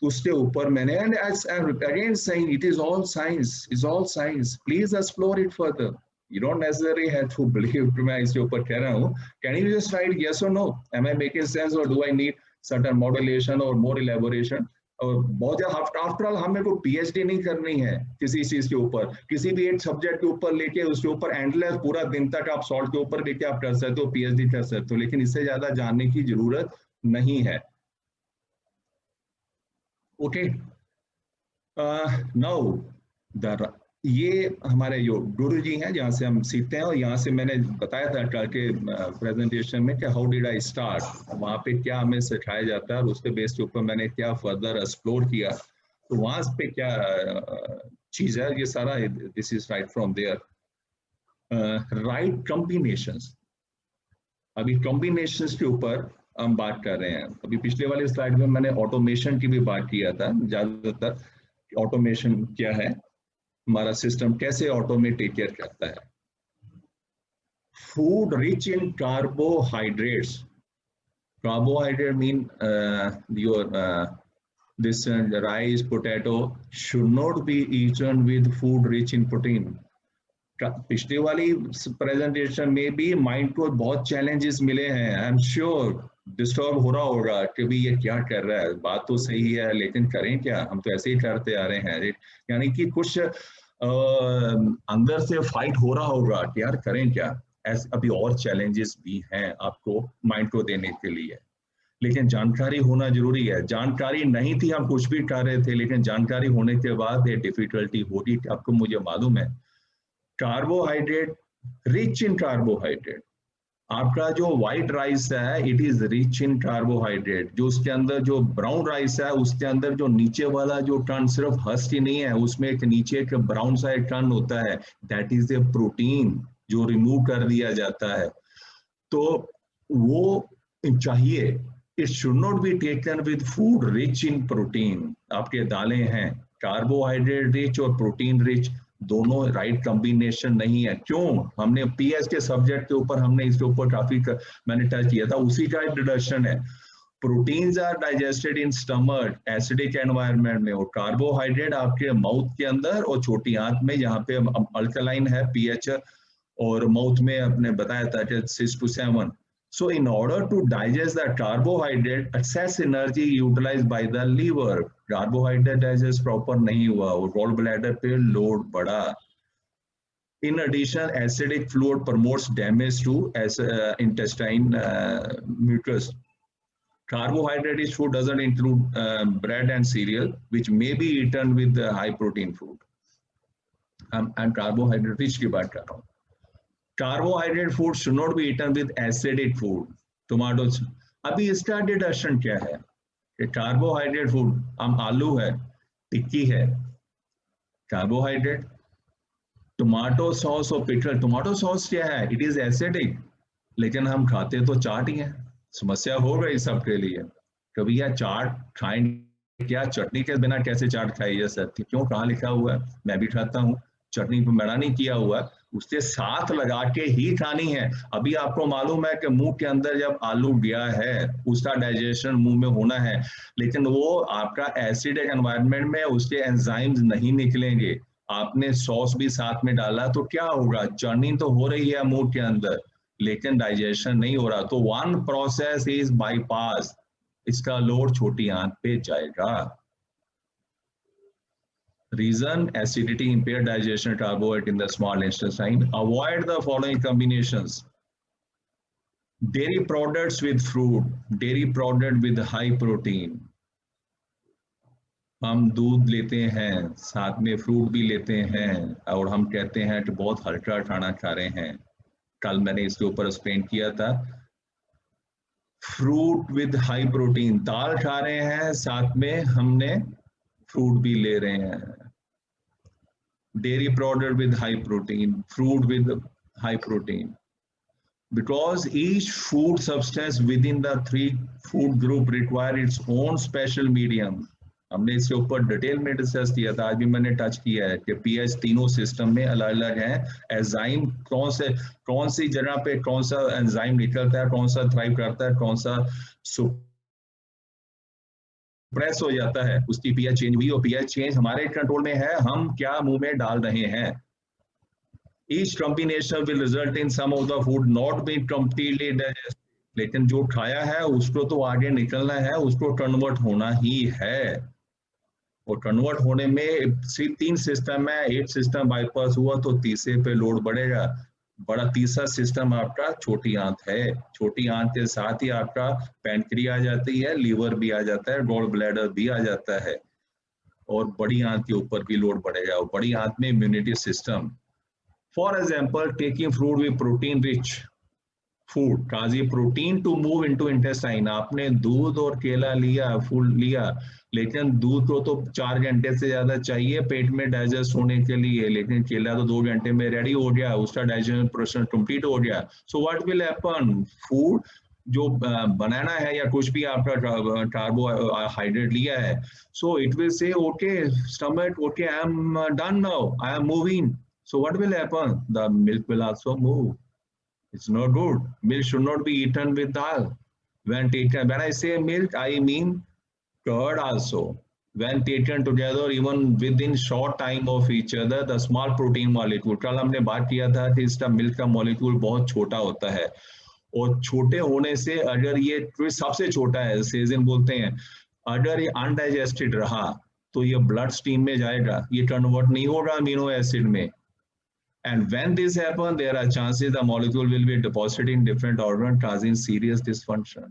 उसके ऊपर मैंने, and as I'm again saying, it is all science. It's all science. Please explore it further. You don't necessarily have to believe to मैं इसके ऊपर कह रहा हूँ. Can you just write yes or no? Am I making sense, or do I need certain modulation or more elaboration? और बहुत ज्यादा after all हमें कोई पीएचडी नहीं करनी है किसी चीज के ऊपर, किसी भी एक सब्जेक्ट के ऊपर लेके उसके ऊपर एंडलेस पूरा दिन तक आप सॉल्ट के ऊपर लेके आप कर सकते हो, पीएचडी कर सकते हो, लेकिन इससे ज्यादा जानने की जरूरत नहीं है। ओके, नाउ ये हमारे जो गुरु जी हैं जहाँ से हम सीखते हैं, और यहाँ से मैंने बताया था कल के प्रेजेंटेशन में कि हाउ डिड आई स्टार्ट, वहाँ पे क्या हमें सिखाया जाता है और उसके बेस के ऊपर मैंने क्या फर्दर एक्सप्लोर किया, तो वहाँ पे क्या चीज़ है, ये सारा this is right from there. Right combinations, अभी कॉम्बिनेशंस के ऊपर हम बात कर रहे हैं। अभी पिछले वाले स्लाइड में मैंने ऑटोमेशन की भी बात किया था, ज्यादातर ऑटोमेशन क्या है, हमारा सिस्टम कैसे ऑटोमेट टेक केयर करता है। Food rich in carbohydrates, carbohydrate mean your this rice, potato should not be eaten with food rich in protein. पिछले वाली प्रेजेंटेशन में भी माइंड को बहुत चैलेंजेस मिले हैं, आई एम श्योर डिस्टर्ब हो रहा होगा कि भाई ये क्या कर रहा है, बात तो सही है लेकिन करें क्या, हम तो ऐसे ही करते आ रहे हैं। यानी कि कुछ अंदर से फाइट हो रहा होगा कि यार करें क्या, ऐसे अभी और चैलेंजेस भी हैं आपको माइंड को देने के लिए, लेकिन जानकारी होना जरूरी है। जानकारी नहीं थी, हम कुछ भी कर रहे थे, लेकिन जानकारी होने के बाद ये डिफिकल्टी होगी, आपको मुझे मालूम है। कार्बोहाइड्रेट, रिच इन कार्बोहाइड्रेट, आपका जो व्हाइट राइस है it is rich in carbohydrate, जो उसके अंदर जो ब्राउन राइस है उसके अंदर जो नीचे वाला जो टन सिर्फ हस्क ही नहीं है, उसमें एक नीचे एक ब्राउन सा एक टन होता है, दैट इज ए प्रोटीन जो रिमूव कर दिया जाता है। तो वो चाहिए, it should not be taken with food rich in protein. आपके दालें हैं कार्बोहाइड्रेट रिच और प्रोटीन रिच, दोनों राइट कॉम्बिनेशन नहीं है। क्यों? हमने पीएच के सब्जेक्ट के ऊपर हमने इसके ऊपर काफी मैंने टच किया था, उसी का डिडक्शन है। Proteins are digested in stomach acidic environment में, और कार्बोहाइड्रेट आपके माउथ के अंदर और छोटी आंत में जहाँ पे अल्कलाइन है पीएच, और माउथ में आपने बताया था 6 to 7। So in order to digest that carbohydrate, excess energy utilized by the liver, carbohydrate digest proper नहीं हुआ और gall bladder पे load बढ़ा। In addition, acidic fluid promotes damage to intestine mucus. Carbohydrate food doesn't include bread and cereal, which may be eaten with the high protein food. I'm carbohydrate rich की बात कर रहा हूँ। Carbohydrate food should not be eaten with acidic food, tomatoes. अभी इसका deduction क्या है? कि कार्बोहाइड्रेट फूड, हम आलू है, टिक्की है, कार्बोहाइड्रेट। टोमेटो सॉस और पिकल, टोमेटो सॉस क्या है? इट इज एसिडिक, लेकिन हम खाते तो चाट ही है। समस्या हो गई सबके लिए, कभी यार चाट खाएंगे क्या, चटनी के बिना कैसे चाट खाई जा सकती? क्यों, कहाँ लिखा हुआ है? मैं भी खाता हूँ, चटनी पे मना नहीं किया हुआ, उसके साथ लगा के ही खानी है। अभी आपको मालूम है कि मुंह के अंदर जब आलू गया है उसका डाइजेशन मुंह में होना है, लेकिन वो आपका एसिडिक एनवायरनमेंट में उसके एंजाइम्स नहीं निकलेंगे। आपने सॉस भी साथ में डाला तो क्या होगा? चर्निंग तो हो रही है मुंह के अंदर, लेकिन डाइजेशन नहीं हो रहा। तो वन प्रोसेस इज बाईपास, इसका लोड छोटी आंत पे जाएगा। Reason: acidity, impaired digestion, carbohydrate in the small intestine. Avoid the following combinations: dairy products with fruit, dairy product with high protein. हम दूध लेते हैं, साथ में फ्रूट भी लेते हैं, और हम कहते हैं कि बहुत हल्का खाना खा रहे हैं। कल मैंने इसके ऊपर एक्सप्लेन किया था। फ्रूट विद हाई प्रोटीन, दाल खा रहे हैं, साथ में हमने फ्रूट भी ले रहे हैं। Dairy product with high protein, fruit with high protein. Because each food substance within the three food group require its own special medium. हमने इसके ऊपर डिटेल में डिस्कस किया था, आज भी मैंने टच किया है कि पीएच तीनों सिस्टम में अलग अलग हैं। एंजाइम कौन सी जगह पे कौन सा एंजाइम निकलता है, कौन सा थ्राइव करता है, कौन सा प्रेस हो जाता है, उसकी पीएच चेंज हुई, और पीएच चेंज हमारे कंट्रोल में है, हम क्या मुंह में डाल रहे हैं। Each combination will result in some of the food not being completely digested. लेकिन जो खाया है उसको तो आगे निकलना है, उसको कन्वर्ट होना ही है, और कन्वर्ट होने में सिर्फ 3 सिस्टम है। एक सिस्टम बाईपास हुआ तो तीसरे पे लोड बढ़ेगा। बड़ा तीसरा सिस्टम आपका छोटी आंत है। छोटी आंत के साथ ही आपका पैनक्रिया आ जाती है, लीवर भी आ जाता है, गॉल ब्लैडर भी आ जाता है, और बड़ी आंत के ऊपर भी लोड बढ़ेगा, और बड़ी आंत में immunity system. For example, taking fruit with protein rich food causes protein to move into intestine. आपने दूध और केला लिया, फूल लिया, लेकिन दूध को तो 4 घंटे से ज्यादा चाहिए पेट में डाइजेस्ट होने के लिए, लेकिन केला तो 2 घंटे में रेडी हो गया, उसका डाइजेशन प्रोसेस कंप्लीट हो गया। So what will happen? Food जो बनाना है या कुछ भी आपका कार्बोहाइड्रेट लिया है, so it will say okay stomach, okay I am done now, I am moving. So what will happen? The milk will also move. It's not good. Milk should not be eaten with dal. When I say milk, I mean curd also. When taken together, even within short time of each other, the small protein molecule. कल हमने बात किया था कि इसका milk का molecule बहुत छोटा होता है, और छोटे होने से अगर ये सबसे छोटा है, सेजन बोलते हैं, अगर ये अनडाइजेस्टेड रहा तो ये ब्लड स्ट्रीम में जाएगा, ये कन्वर्ट नहीं होगा अमीनो एसिड में। And when this happens, there are chances the molecule will be deposited in different organs, causing serious dysfunction.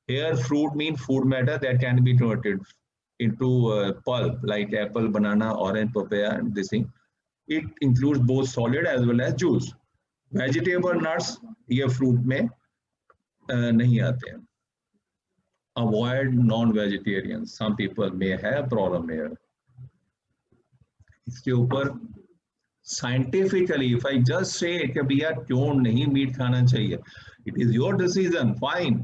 Here, fruit means food matter that can be converted into pulp, like apple, banana, orange, papaya, and this thing. It includes both solid as well as juice. Vegetable nuts, ये fruit में नहीं आते हैं. Avoid non-vegetarians. Some people may have problem here. इसके ऊपर scientifically if I just say कि भैया क्यों नहीं मीट खाना चाहिए, it is your decision, fine,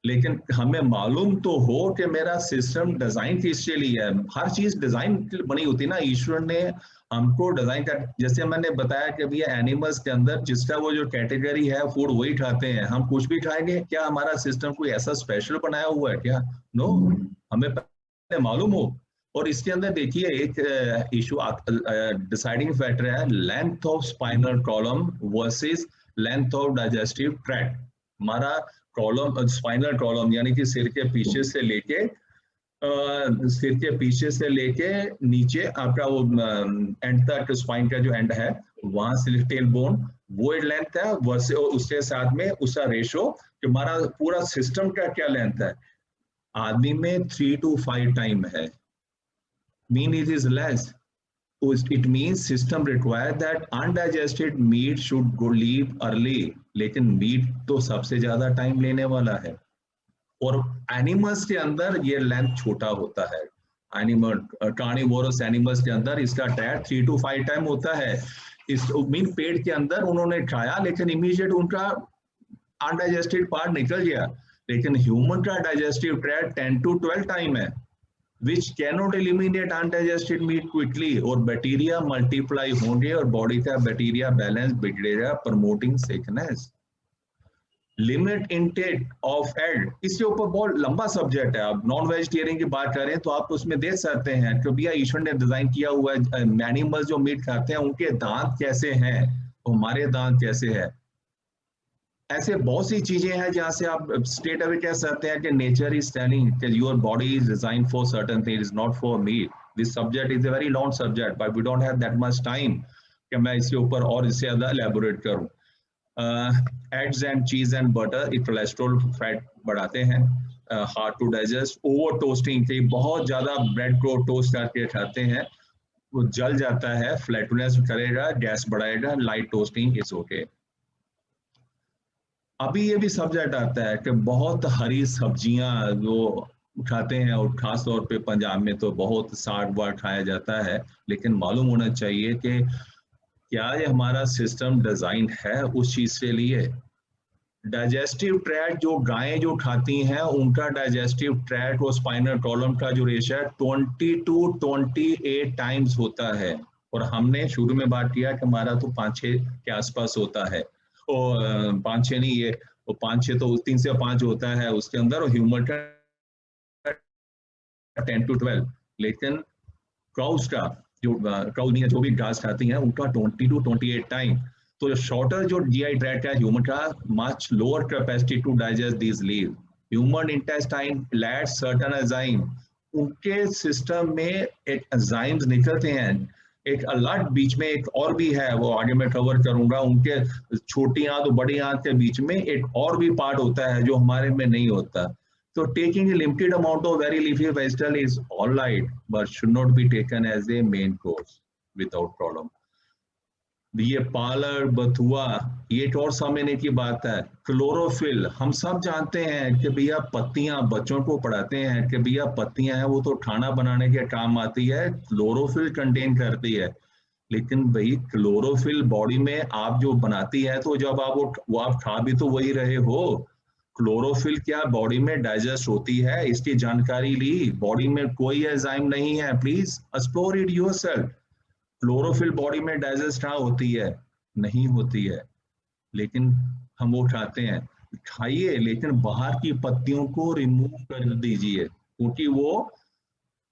लेकिन हमें मालूम तो हो कि मेरा सिस्टम डिजाइन किसके लिए है। हर चीज डिजाइन बनी होती है ना, ईश्वर ने हमको डिजाइन कर, जैसे मैंने बताया कि भैया एनिमल्स के अंदर जिसका वो जो कैटेगरी है फूड वही खाते हैं, हम कुछ भी खाएंगे क्या? हमारा सिस्टम कोई ऐसा स्पेशल बनाया हुआ है क्या? नो, हमें पहले मालूम हो। और इसके अंदर देखिए एक इशू डिसाइडिंग फैक्टर है, length of spinal column versus length of digestive tract. हमारा कॉलम, स्पाइनल कॉलम यानी कि सिर के पीछे से लेके नीचे आपका वो एंड तक स्पाइन का जो एंड है, वहां से टेल बोन, वो लेंथ है वर्सेस उसके साथ में उसका रेशो, कि हमारा पूरा सिस्टम का क्या लेंथ है। आदमी में 3 to 5 टाइम है, mean it is less. It means system require that undigested meat should go leave early. लेकिन मीट तो सबसे ज्यादा टाइम लेने वाला है, और एनिमल्स के अंदर ये लेंथ छोटा होता है। एनिमल कार्निवोरस एनिमल्स के अंदर इसका टायर 3 to 5 टाइम होता है। इस मीन पेट के अंदर उन्होंने खाया लेकिन इमीडिएट उनका अनडाइजेस्टेड पार्ट निकल गया, लेकिन ह्यूमन का डाइजेस्टिव ट्रैक्ट 10 to 12 टाइम है, which cannot eliminate undigested meat quickly, और बैक्टीरिया मल्टीप्लाई होंगे और बॉडी का बैक्टीरिया बैलेंस बिगड़ेगा, promoting sickness. Limit intake of egg, इसके ऊपर बहुत लंबा सब्जेक्ट है। आप नॉन वेजिटेरियन की बात करें तो आप उसमें देख सकते हैं कि भैया ईश्वर ने डिजाइन किया हुआ है, एनिमल्स जो मीट खाते हैं उनके दांत कैसे हैं, हमारे दांत कैसे हैं। ऐसे बहुत सी चीजें हैं जहां से आप स्ट्रेट अवे कह सकते हैं कि नेचर इज टेलिंग कि your body is designed for certain thing, is not for meat. This subject is a very long subject but we don't have that much time कि मैं इसके ऊपर और इससे ज्यादा एलैबोरेट करूं। Eggs and cheese and butter ये cholesterol fat बढ़ाते हैं, hard to digest. Over toasting के बहुत ज्यादा ब्रेड को टोस्ट करके खाते हैं, वो जल जाता है, फ्लैटनेस करेगा, गैस बढ़ाएगा। Light toasting is okay. अभी ये भी सब्जेक्ट आता है कि बहुत हरी सब्जियां जो खाते हैं, और खास तौर पे पंजाब में तो बहुत साग वाग खाया जाता है, लेकिन मालूम होना चाहिए कि क्या ये हमारा सिस्टम डिजाइन है उस चीज के लिए। डाइजेस्टिव ट्रैक्ट जो गायें जो खाती हैं उनका डाइजेस्टिव ट्रैक्ट और स्पाइनल कॉलम का जो रेशियो है 20 to 28 टाइम्स होता है, और हमने शुरू में बात किया कि हमारा तो 5-6 के आसपास होता है, और 5-6 नहीं, ये 5-6 तो 3 से 5 होता है उसके अंदर, और ह्यूमन का 10 to 12। लेकिन काउस का जो भी घास खाती हैं उनका 20 to 28 टाइम। तो शॉर्टर जो जीआई ट्रैक्ट है ह्यूमन का, much lower capacity to digest this leave. Human intestine lacks certain enzyme, उनके सिस्टम में एक एंजाइम्स निकलते हैं। एक अलर्ट बीच में एक और भी है, वो आगे मैं कवर करूंगा। उनके छोटी आंत और बड़ी आंत के बीच में एक और भी पार्ट होता है जो हमारे में नहीं होता। तो taking a limited amount of very leafy vegetable is all right, but should not be taken as a main course without problem. ये पालक बथुआ, ये एक और समझने की बात है। क्लोरोफिल, हम सब जानते हैं कि भैया पत्तियां, बच्चों को पढ़ाते हैं कि भैया पत्तियां हैं वो तो खाना बनाने के काम आती है, क्लोरोफिल कंटेन करती है। लेकिन भाई क्लोरोफिल बॉडी में आप जो बनाती है, तो जब आप वो आप खा भी तो वही रहे हो। क्लोरोफिल क्या बॉडी में डाइजेस्ट होती है, इसकी जानकारी ली। बॉडी में कोई एंजाइम नहीं है, please explore it yourself. Chlorophyll body में डाइजेस्ट कहाँ होती है? नहीं होती है, लेकिन हम वो खाते हैं। खाइए, लेकिन बाहर की पत्तियों को रिमूव कर दीजिए, क्योंकि वो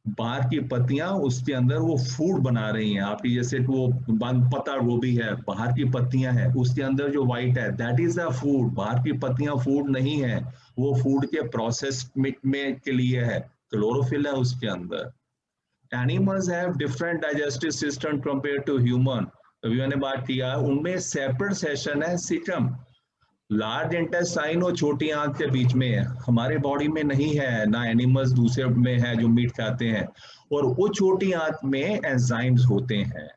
बाहर की पत्तियां उसके अंदर वो फूड बना रही हैं आपकी। जैसे वो पत्ता गोभी है, बाहर की पत्तियां हैं, उसके अंदर जो व्हाइट है दैट इज द फूड। बाहर की पत्तियां फूड नहीं है, वो फूड के प्रोसेस में के लिए है। क्लोरोफिल है उसके अंदर। Animals have different digestive system compare to human. अभी मैंने बात किया, उनमें सेपरेट सेशन है सिस्टम। लार्ज इंटेस्टाइन और छोटी आंत के बीच में है, हमारे बॉडी में नहीं है, ना एनिमल्स दूसरे में है जो मीट खाते हैं। और वो छोटी आंत में एंजाइम्स होते हैं।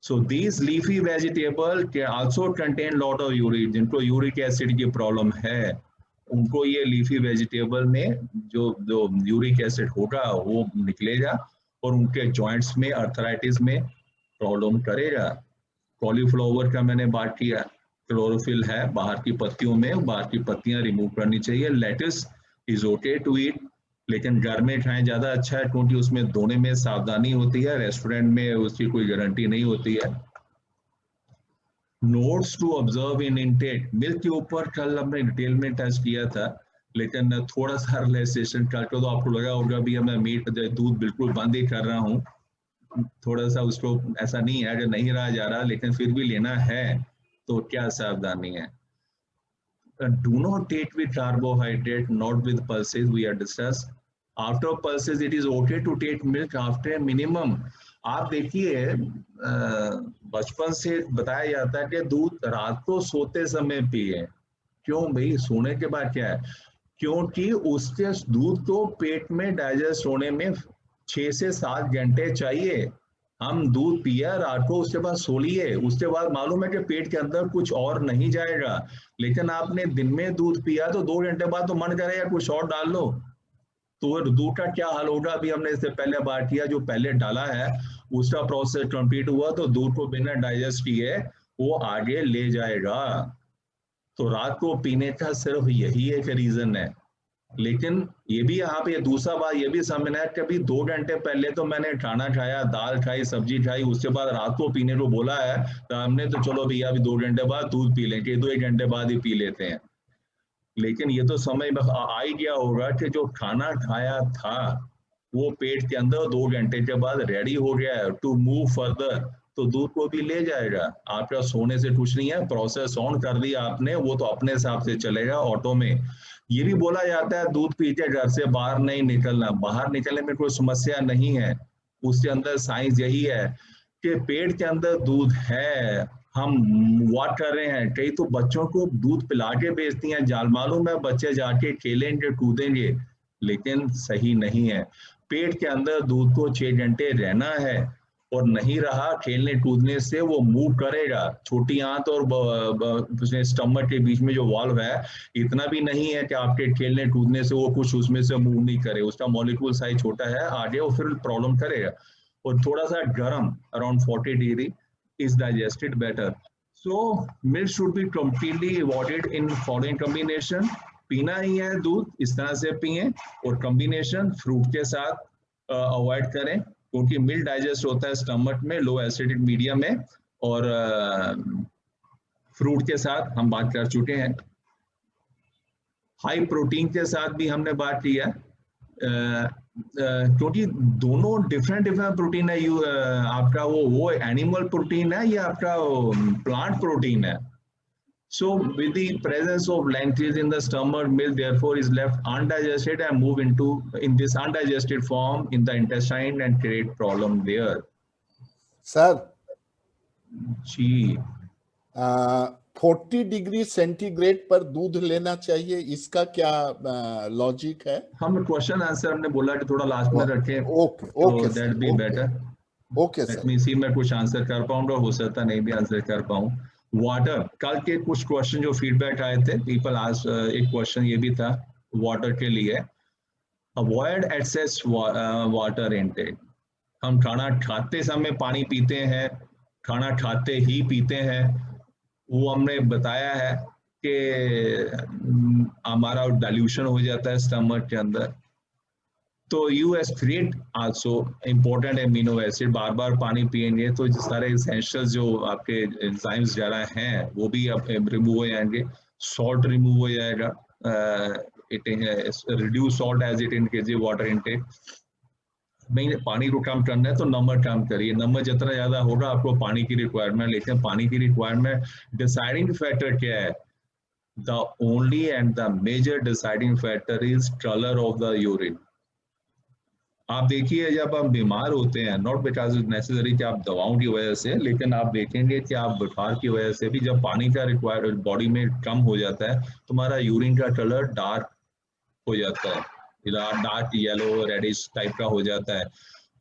सो दीज लीफी वेजिटेबल के also contain lot of uric, जिनको यूरिक एसिड की प्रॉब्लम है उनको ये लीफी वेजिटेबल में जो यूरिक एसिड होगा वो निकलेगा, और उनके जॉइंट्स में अर्थराइटिस में प्रॉब्लम करेगा। कॉलीफ्लावर का मैंने बात किया, क्लोरोफिल है बाहर की पत्तियों में, बाहर की पत्तियां रिमूव करनी चाहिए। Lettuce is okay to eat, लेकिन घर में खाएं ज्यादा अच्छा है, क्योंकि उसमें धोने में सावधानी होती है, रेस्टोरेंट में उसकी कोई गारंटी नहीं होती है। Notes to observe in intake, milk के ऊपर कल हमने डिटेल में टच किया था, लेकिन थोड़ा सा रिलैक्सेशन करके तो आपको लगा होगा भी मैं मीट दूध बिल्कुल बंद ही कर रहा हूँ। थोड़ा सा उसको ऐसा नहीं है कि नहीं रहा जा रहा, लेकिन फिर भी लेना है तो क्या सावधानी है। Do not take with carbohydrate, not with pulses. We are discussed. After pulses, it is okay to take milk after minimum. आप देखिए, बचपन से बताया जाता है कि दूध रात को सोते समय पिए। क्यों भाई? सोने के बाद क्या है? क्योंकि उसके दूध को पेट में डाइजेस्ट होने में 6 से 7 घंटे चाहिए। हम दूध पिया रात को, उसके बाद सो लिए, उसके बाद मालूम है कि पेट के अंदर कुछ और नहीं जाएगा, लेकिन आपने दिन में दूध पिया तो 2 घंटे बाद तो मन करेगा कुछ और डाल लो, तो दूध का क्या हाल होगा? अभी हमने इससे पहले बात किया, जो पहले डाला है उसका प्रोसेस कंप्लीट हुआ तो दूध को बिना डाइजेस्ट किए वो आगे ले जाएगा। तो रात को पीने का सिर्फ यही एक रीजन है। लेकिन ये भी यहाँ पे दूसरा बात ये भी समझना है कि अभी 2 घंटे पहले तो मैंने खाना खाया, दाल खाई, सब्जी खाई, उसके बाद रात को पीने को बोला है तो हमने तो चलो भैया अभी 2 घंटे बाद दूध पी लेंगे, 2-1 घंटे बाद ही पी लेते हैं। लेकिन ये तो समझ में आ ही गया होगा कि जो खाना खाया था वो पेट के अंदर 2 घंटे के बाद रेडी हो गया है टू मूव फर्दर, तो दूध को भी ले जाएगा। आपका सोने से कुछ नहीं है, प्रोसेस ऑन कर दिया आपने, वो तो अपने हिसाब से चलेगा ऑटो में। ये भी बोला जाता है दूध पी के घर से बाहर नहीं निकलना, बाहर निकलने में कोई समस्या नहीं है। उसके अंदर साइंस यही है कि पेट के अंदर दूध है, हम वॉट कर रहे हैं, कई तो बच्चों को दूध पिला के बेचती हैं, जाल मालूम है बच्चे जाके खेलेंगे कूदेंगे, लेकिन सही नहीं है। पेट के अंदर दूध को 6 घंटे रहना है, और नहीं रहा खेलने कूदने से वो मूव करेगा। छोटी आंत और स्टमक के बीच में जो वाल्व है इतना भी नहीं है कि आपके खेलने कूदने से वो कुछ उसमें से मूव नहीं करे, उसका मॉलिक्यूल साइज छोटा है, आगे वो फिर प्रॉब्लम करेगा। और थोड़ा सा गर्म around 40 degree is digested better. So milk should be completely avoided in following combination. पीना ही है दूध इस तरह से पिए, और कॉम्बिनेशन फ्रूट के साथ अवॉइड करें, क्योंकि मिल्क डाइजेस्ट होता है स्टमक में लो एसिडिक मीडियम में, और फ्रूट के साथ हम बात कर चुके हैं। हाई प्रोटीन के साथ भी हमने बात किया, क्योंकि दोनों डिफरेंट प्रोटीन है। आपका वो एनिमल प्रोटीन है या आपका प्लांट प्रोटीन है। So with the presence of lentils in the stomach, milk therefore is left undigested and move in this undigested form in the intestine and create problem there. Sir ji 40 degree centigrade पर दूध लेना चाहिए, इसका क्या logic है? हम question answer हमने बोला कि थोड़ा लास्ट में रखें, okay okay that be better. Okay let sir, me see मैं कुछ आंसर कर पाऊंगा, हो सकता नहीं भी आंसर कर पाऊं। वाटर, कल के कुछ क्वेश्चन जो फीडबैक आए थे, पीपल आज एक क्वेश्चन ये भी था वाटर के लिए, अवॉइड एक्सेस वाटर इनटेक। हम खाना खाते समय पानी पीते हैं, खाना खाते ही पीते हैं, वो हमने बताया है कि हमारा डाइल्यूशन हो जाता है स्टमक के अंदर। तो यूएस-3 आल्सो इम्पोर्टेंट एमिनो एसिड, बार बार पानी पिएंगे तो सारे एसेंशियल्स जो आपके एंजाइम्स ज़्यादा हैं वो भी अब रिमूव हो जाएंगे, सॉल्ट रिमूव हो जाएगा, reduce salt as it increase water intake. नहीं पानी को कम करना है तो नमक कम करिए, नमक जितना ज़्यादा होगा आपको पानी की रिक्वायरमेंट, लेकिन पानी की रिक्वायरमेंट डिसाइडिंग फैक्टर क्या है? The only and the major deciding factor is colour of the urine. आप देखिए जब हम बीमार होते हैं, नॉट बिकॉज इट नेसेसरी कि आप दवाओं की वजह से, लेकिन आप देखेंगे कि आप बुखार की वजह से भी जब पानी का रिक्वायरमेंट बॉडी में कम हो जाता है तो हमारा यूरिन का कलर डार्क हो जाता है, डार्क येलो रेडिश टाइप का हो जाता है।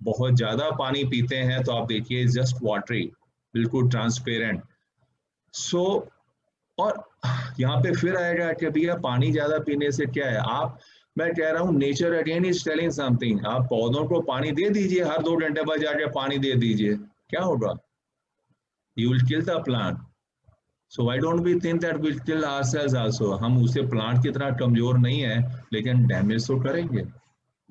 बहुत ज्यादा पानी पीते हैं तो आप देखिए जस्ट वाटरी, बिल्कुल ट्रांसपेरेंट। सो और यहाँ पे फिर आएगा कि भैया पानी ज्यादा पीने से क्या है? मैं कह रहा हूँ nature again is telling something. आप पौधों को पानी दे दीजिए, हर 2 घंटे बाद जाके पानी दे दीजिए, क्या होगा? You will kill the plant. So why don't we think that will kill ourselves also. हम उसे प्लांट की तरह कमजोर नहीं है, लेकिन डैमेज तो करेंगे।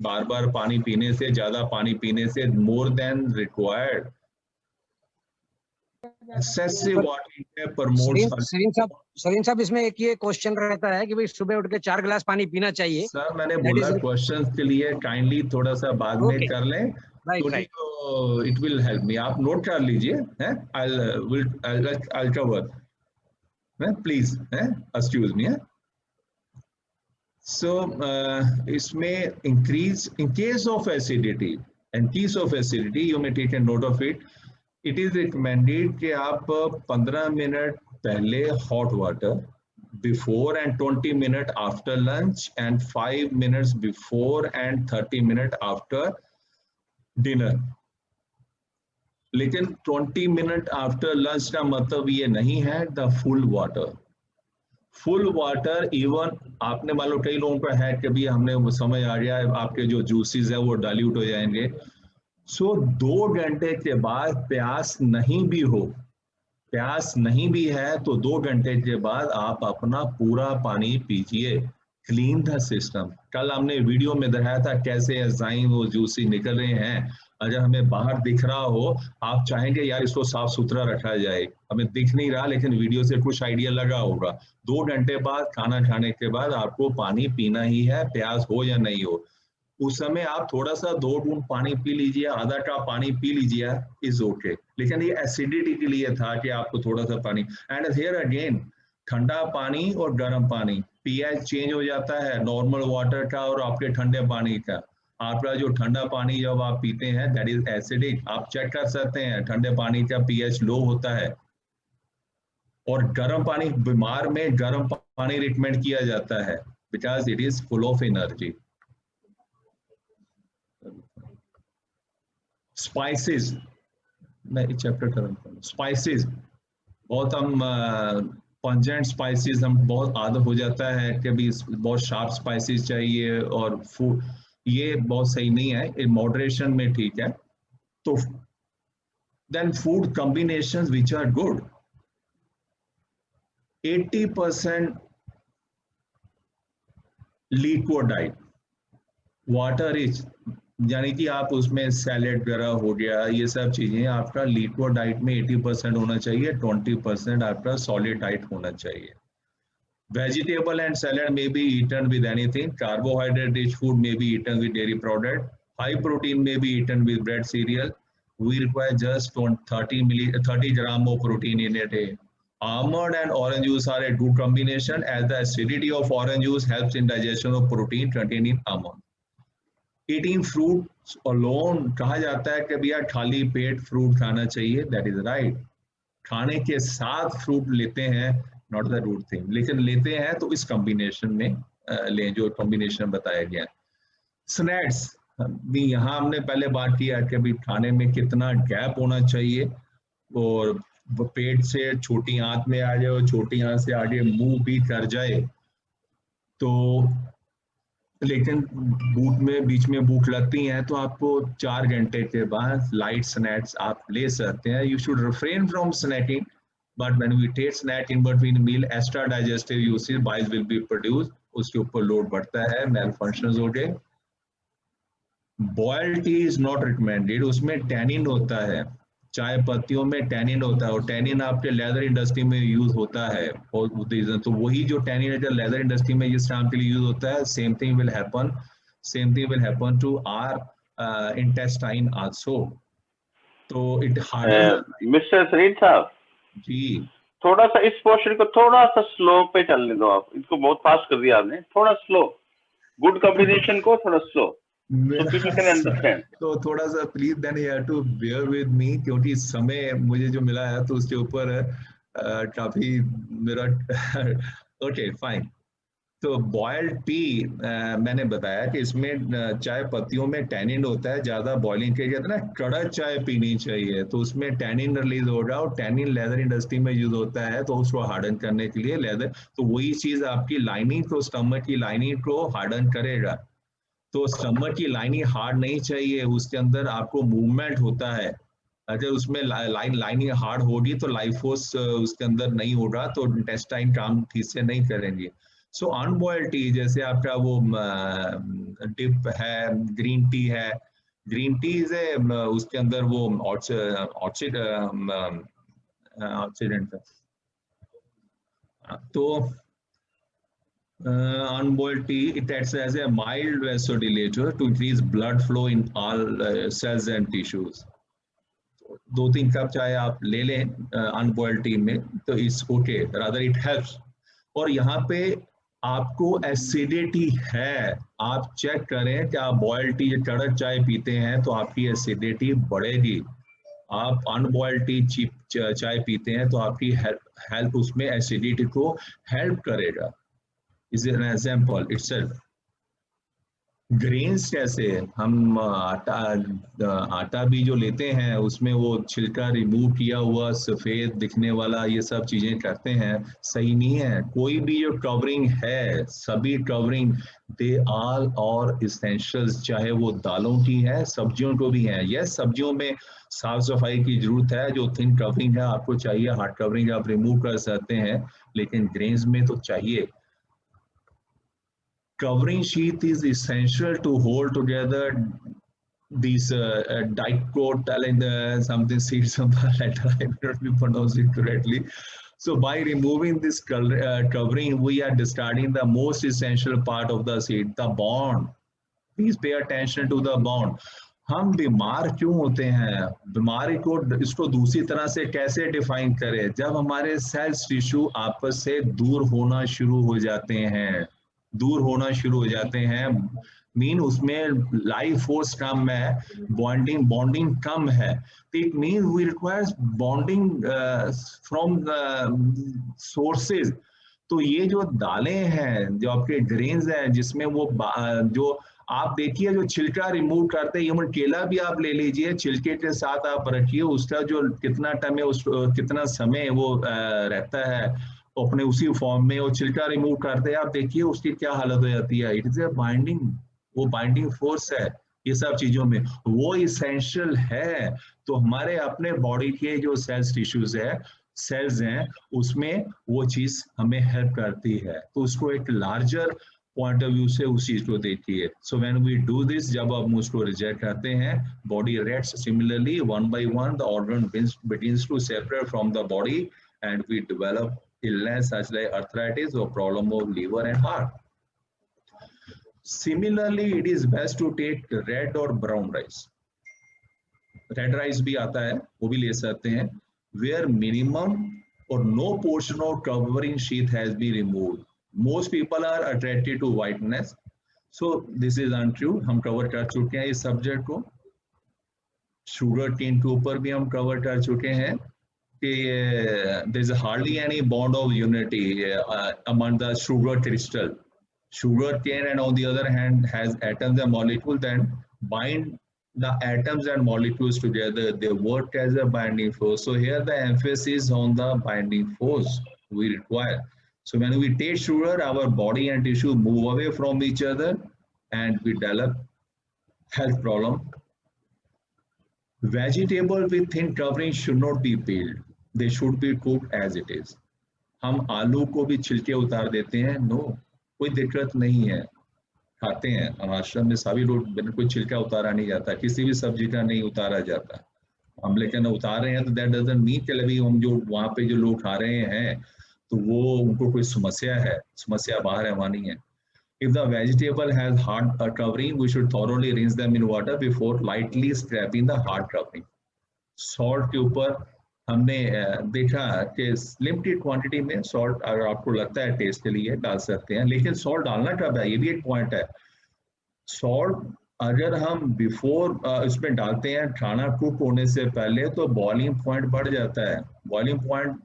बार बार पानी पीने से, ज्यादा पानी पीने से, more than required excessive water intake promotes. Salim साहब इसमें एक ये क्वेश्चन रहता है कि भाई सुबह उठ के 4 गिलास पानी पीना चाहिए। सर मैंने बोला क्वेश्चन के लिए काइंडली थोड़ा सा बाद में कर लें, इट विल हेल्प मी। आप नोट कर लीजिए, I'll cover, please, excuse me. So इसमें increase in case of acidity, you may take a note of it. It is recommended कि आप 15 मिनट पहले hot water before and 20 minute after lunch and 5 minutes before and 30 minute after dinner. लेकिन 20 minute after lunch का मतलब ये नहीं है the full water even आपने मान लो कई लोगों का है कि भी हमने वो समझ आ गया है आपके जो जूसेस है वो डाइल्यूट हो जाएंगे। सो 2 घंटे के बाद प्यास नहीं भी है तो 2 घंटे के बाद आप अपना पूरा पानी पीजिए। Clean the system. कल हमने वीडियो में दिखाया था कैसे एंजाइम वो जूसी निकल रहे हैं। अगर हमें बाहर दिख रहा हो आप चाहेंगे यार इसको साफ सुथरा रखा जाए, हमें दिख नहीं रहा लेकिन वीडियो से कुछ आइडिया लगा होगा। 2 घंटे बाद खाना खाने के बाद आपको पानी पीना ही है, प्यास हो या नहीं हो। उस समय आप थोड़ा सा 2 बूंद पानी पी लीजिए, आधा कप पानी पी लीजिए, इज ओके। लेकिन ये एसिडिटी के लिए था कि आपको थोड़ा सा पानी। एंड हियर अगेन ठंडा पानी और गर्म पानी पीएच चेंज हो जाता है नॉर्मल वाटर का और आपके ठंडे पानी का। आपका जो ठंडा पानी जब आप पीते हैं दैट इज एसिडिक। आप चेक कर सकते हैं ठंडे पानी का पीएच लो होता है। और गर्म पानी, बीमार में गर्म पानी रिकमेंड किया जाता है because it is full of energy. Spices, मैं चैप्टर कर स्पाइसेस बहुत हम पंजेंट स्पाइसेस हम बहुत आदत हो जाता है कि भी बहुत शार्प स्पाइसेस चाहिए और फूड ये बहुत सही नहीं है, इन मॉडरेशन में ठीक है। तो then food combinations which are good. 80% liquid diet, water rich, यानी कि आप उसमें सैलेड वगैरह हो गया, ये सब चीजें आपका लिक्विड डाइट में 80% होना चाहिए, 20% आपका सॉलिड डाइट होना चाहिए। Vegetable and salad may be eaten with anything, carbohydrate rich food may be eaten with dairy product, high protein may be eaten with bread cereal. We require just 30 gram of protein in a day. Almond and orange juice are a good combination as the acidity of orange juice helps in digestion of protein contained in almond. Eating fruits alone, कहा जाता है कि भैया खाली पेट fruit खाना चाहिए, that is right. खाने के साथ फ्रूट लेते हैं, not the good thing, लेकिन लेते हैं तो इस कॉम्बिनेशन में लें जो कॉम्बिनेशन बताया गया। स्नैक्स भी यहाँ हमने पहले बात किया कि अभी खाने में कितना गैप होना चाहिए और पेट से छोटी आंत में आ जाए और छोटी आंत से आगे मुंह भी कर जाए तो, लेकिन भूख में बीच में भूख लगती है तो आपको 4 घंटे के बाद लाइट स्नैक्स आप ले सकते हैं। You should refrain from snacking but when we take snack in between meal extra digestive usage bile will be produce, उसके ऊपर लोड बढ़ता है, मेल फंक्शंस हो गए। Boiled tea is not recommended, उसमें टैनिन होता है, चाय पत्तियों में टैनिन होता है और टैनिन आपके लेदर इंडस्ट्री में यूज होता है। और तो वही जो टैनिन है लेदर इंडस्ट्री में जिस काम के लिए यूज होता है, same thing will happen to our intestine also. तो इट हार्डन। मिस्टर सरीद साहब जी, थोड़ा सा इस पोर्शन को थोड़ा सा स्लो पे चलने दो आप, इसको बहुत फास्ट कर दिया आपने, थोड़ा स्लो, गुड कॉम्बिनेशन को थोड़ा slow so people can understand. तो थोड़ा सा please then you have to bear with me क्योंकि समय मुझे जो मिला है तो उसके ऊपर काफी मेरा ओके फाइन। तो बॉइल्ड टी मैंने बताया कि इसमें चाय पत्तियों में टैनिन होता है, ज्यादा बॉइलिंग के कहते हैं ना कड़क चाय पीनी चाहिए तो उसमें टैनिन रिलीज होगा और टैनिन लेदर इंडस्ट्री में यूज होता है तो उसको हार्डन करने के लिए लेदर, तो वही चीज आपकी लाइनिंग को, स्टमक की लाइनिंग को हार्डन करेगा। तो स्टमक की लाइनिंग हार्ड नहीं चाहिए, उसके अंदर आपको मूवमेंट होता है। अगर उसमें लाइनिंग हार्ड होगी तो लाइफ फोर्स उसके अंदर नहीं होगा तो इंटेस्टाइन काम ठीक से नहीं करेंगे। सो अनबॉइल्ड टी जैसे आपका वो डिप है, ग्रीन टी है, ग्रीन टी से उसके अंदर वो ऑक्सीडेंट तो unboiled tea, it acts as a mild vasodilator to increase blood flow in all cells and tissues. 2-3 cup चाय आप ले लें अनबॉइल्ड टी में तो it's okay, rather it helps. और यहाँ पे आपको एसिडिटी है, आप चेक करें कि आप बॉइल्ड टी कड़क चाय पीते हैं तो आपकी एसिडिटी बढ़ेगी। आप अनबॉइल्ड टी चीप चाय पीते हैं तो आपकी हेल्प उसमें एसिडिटी को हेल्प करेगा। is an example itself. Grains कैसे, हम आटा भी जो लेते हैं उसमें वो छिलका रिमूव किया हुआ सफेद दिखने वाला ये सब चीजें करते हैं, सही नहीं है। कोई भी जो कवरिंग है, सभी कवरिंग दे ऑल और इसेंशियल्स, चाहे वो दालों की है, सब्जियों को भी है। यस, सब्जियों में साफ सफाई की जरूरत है, जो थिन कवरिंग है आपको चाहिए, हार्ड कवरिंग आप रिमूव कर सकते हैं, लेकिन ग्रेन्स में तो चाहिए। Covering sheath is essential to hold together these dicotyledon something seeds of the letter, I may not be pronouncing correctly. So by removing this covering, we are discarding the most essential part of the seed, the bond. Please pay attention to the bond. हम बीमार क्यों होते हैं, बीमारी को इसको दूसरी तरह से कैसे डिफाइन करें? जब हमारे सेल्स टिश्यू आपस से दूर होना शुरू हो जाते हैं, दूर होना शुरू हो जाते हैं, मीन उसमें लाइफ फोर्स कम है, बॉन्डिंग कम है, तो it mean we requires bonding from sources. तो ये जो दालें हैं, जो आपके ग्रेन्स हैं, जिसमें वो जो आप देखिए जो छिलका रिमूव करते हैं, इवन केला भी आप ले लीजिए, छिलके के साथ आप रखिए, उसका जो कितना टाइम है, कितना समय वो रहता है अपने उसी फॉर्म में, वो छिलका रिमूव करते हैं, आप देखिए उसकी क्या हालत हो जाती है। इट इज ए बाइंडिंग, वो बाइंडिंग फोर्स है ये सब चीजों में, वो इसेंशियल है। तो हमारे अपने बॉडी के जो सेल्स टिश्यूज है, सेल्स हैं, उसमें वो चीज हमें हेल्प करती है। तो उसको एक लार्जर पॉइंट ऑफ व्यू से उस चीज को देखिए। So when we do this, जब हम उसको रिजेक्ट करते हैं, body rest similarly, one by one the organ begins to separate from the body and we develop illness such like arthritis or problem of liver and heart. Similarly, it is best to take red or brown rice. Red rice भी आता है, वो भी ले सकते हैं, where minimum or no portion of covering sheath has been removed. Most people are attracted to whiteness, so this is untrue. हम cover कर चुके हैं इस सब्जेक्ट को। शुगर केन के ऊपर भी हम कवर कर चुके हैं कि there is hardly any bond of unity among the sugar crystal. Sugar cane, and on the other hand, has atoms and molecules that bind the atoms and molecules together. They work as a binding force. So here the emphasis on the binding force we require. So when we take sugar, our body and tissue move away from each other and we develop health problem. Vegetable with thin covering should not be peeled. They should be cooked as it is. हम आलू को भी छिलके उतार देते हैं, no, कोई दिक्कत नहीं है, खाते हैं। हमारे आश्रम में सभी लोग, कोई छिलका उतारा नहीं जाता, किसी भी सब्जी का नहीं उतारा जाता। हम लेकिन उतार रहे हैं तो दैट डजंट मीन कि अभी हम जो वहाँ पे जो लोग खा रहे हैं तो वो उनको कोई समस्या है, समस्या बाहर है, वहाँ नहीं है। If the vegetable has hard covering, we should thoroughly rinse them in water before lightly scraping the hard covering. Salt के ऊपर हमने देखा कि लिमिटेड क्वांटिटी में सॉल्ट अगर आपको लगता है टेस्ट के लिए डाल सकते हैं, लेकिन सॉल्ट डालना कब है, ये भी एक पॉइंट है। सॉल्ट अगर हम बिफोर इसमें डालते हैं खाना कुक होने से पहले, तो बॉइलिंग पॉइंट बढ़ जाता है। बॉइलिंग पॉइंट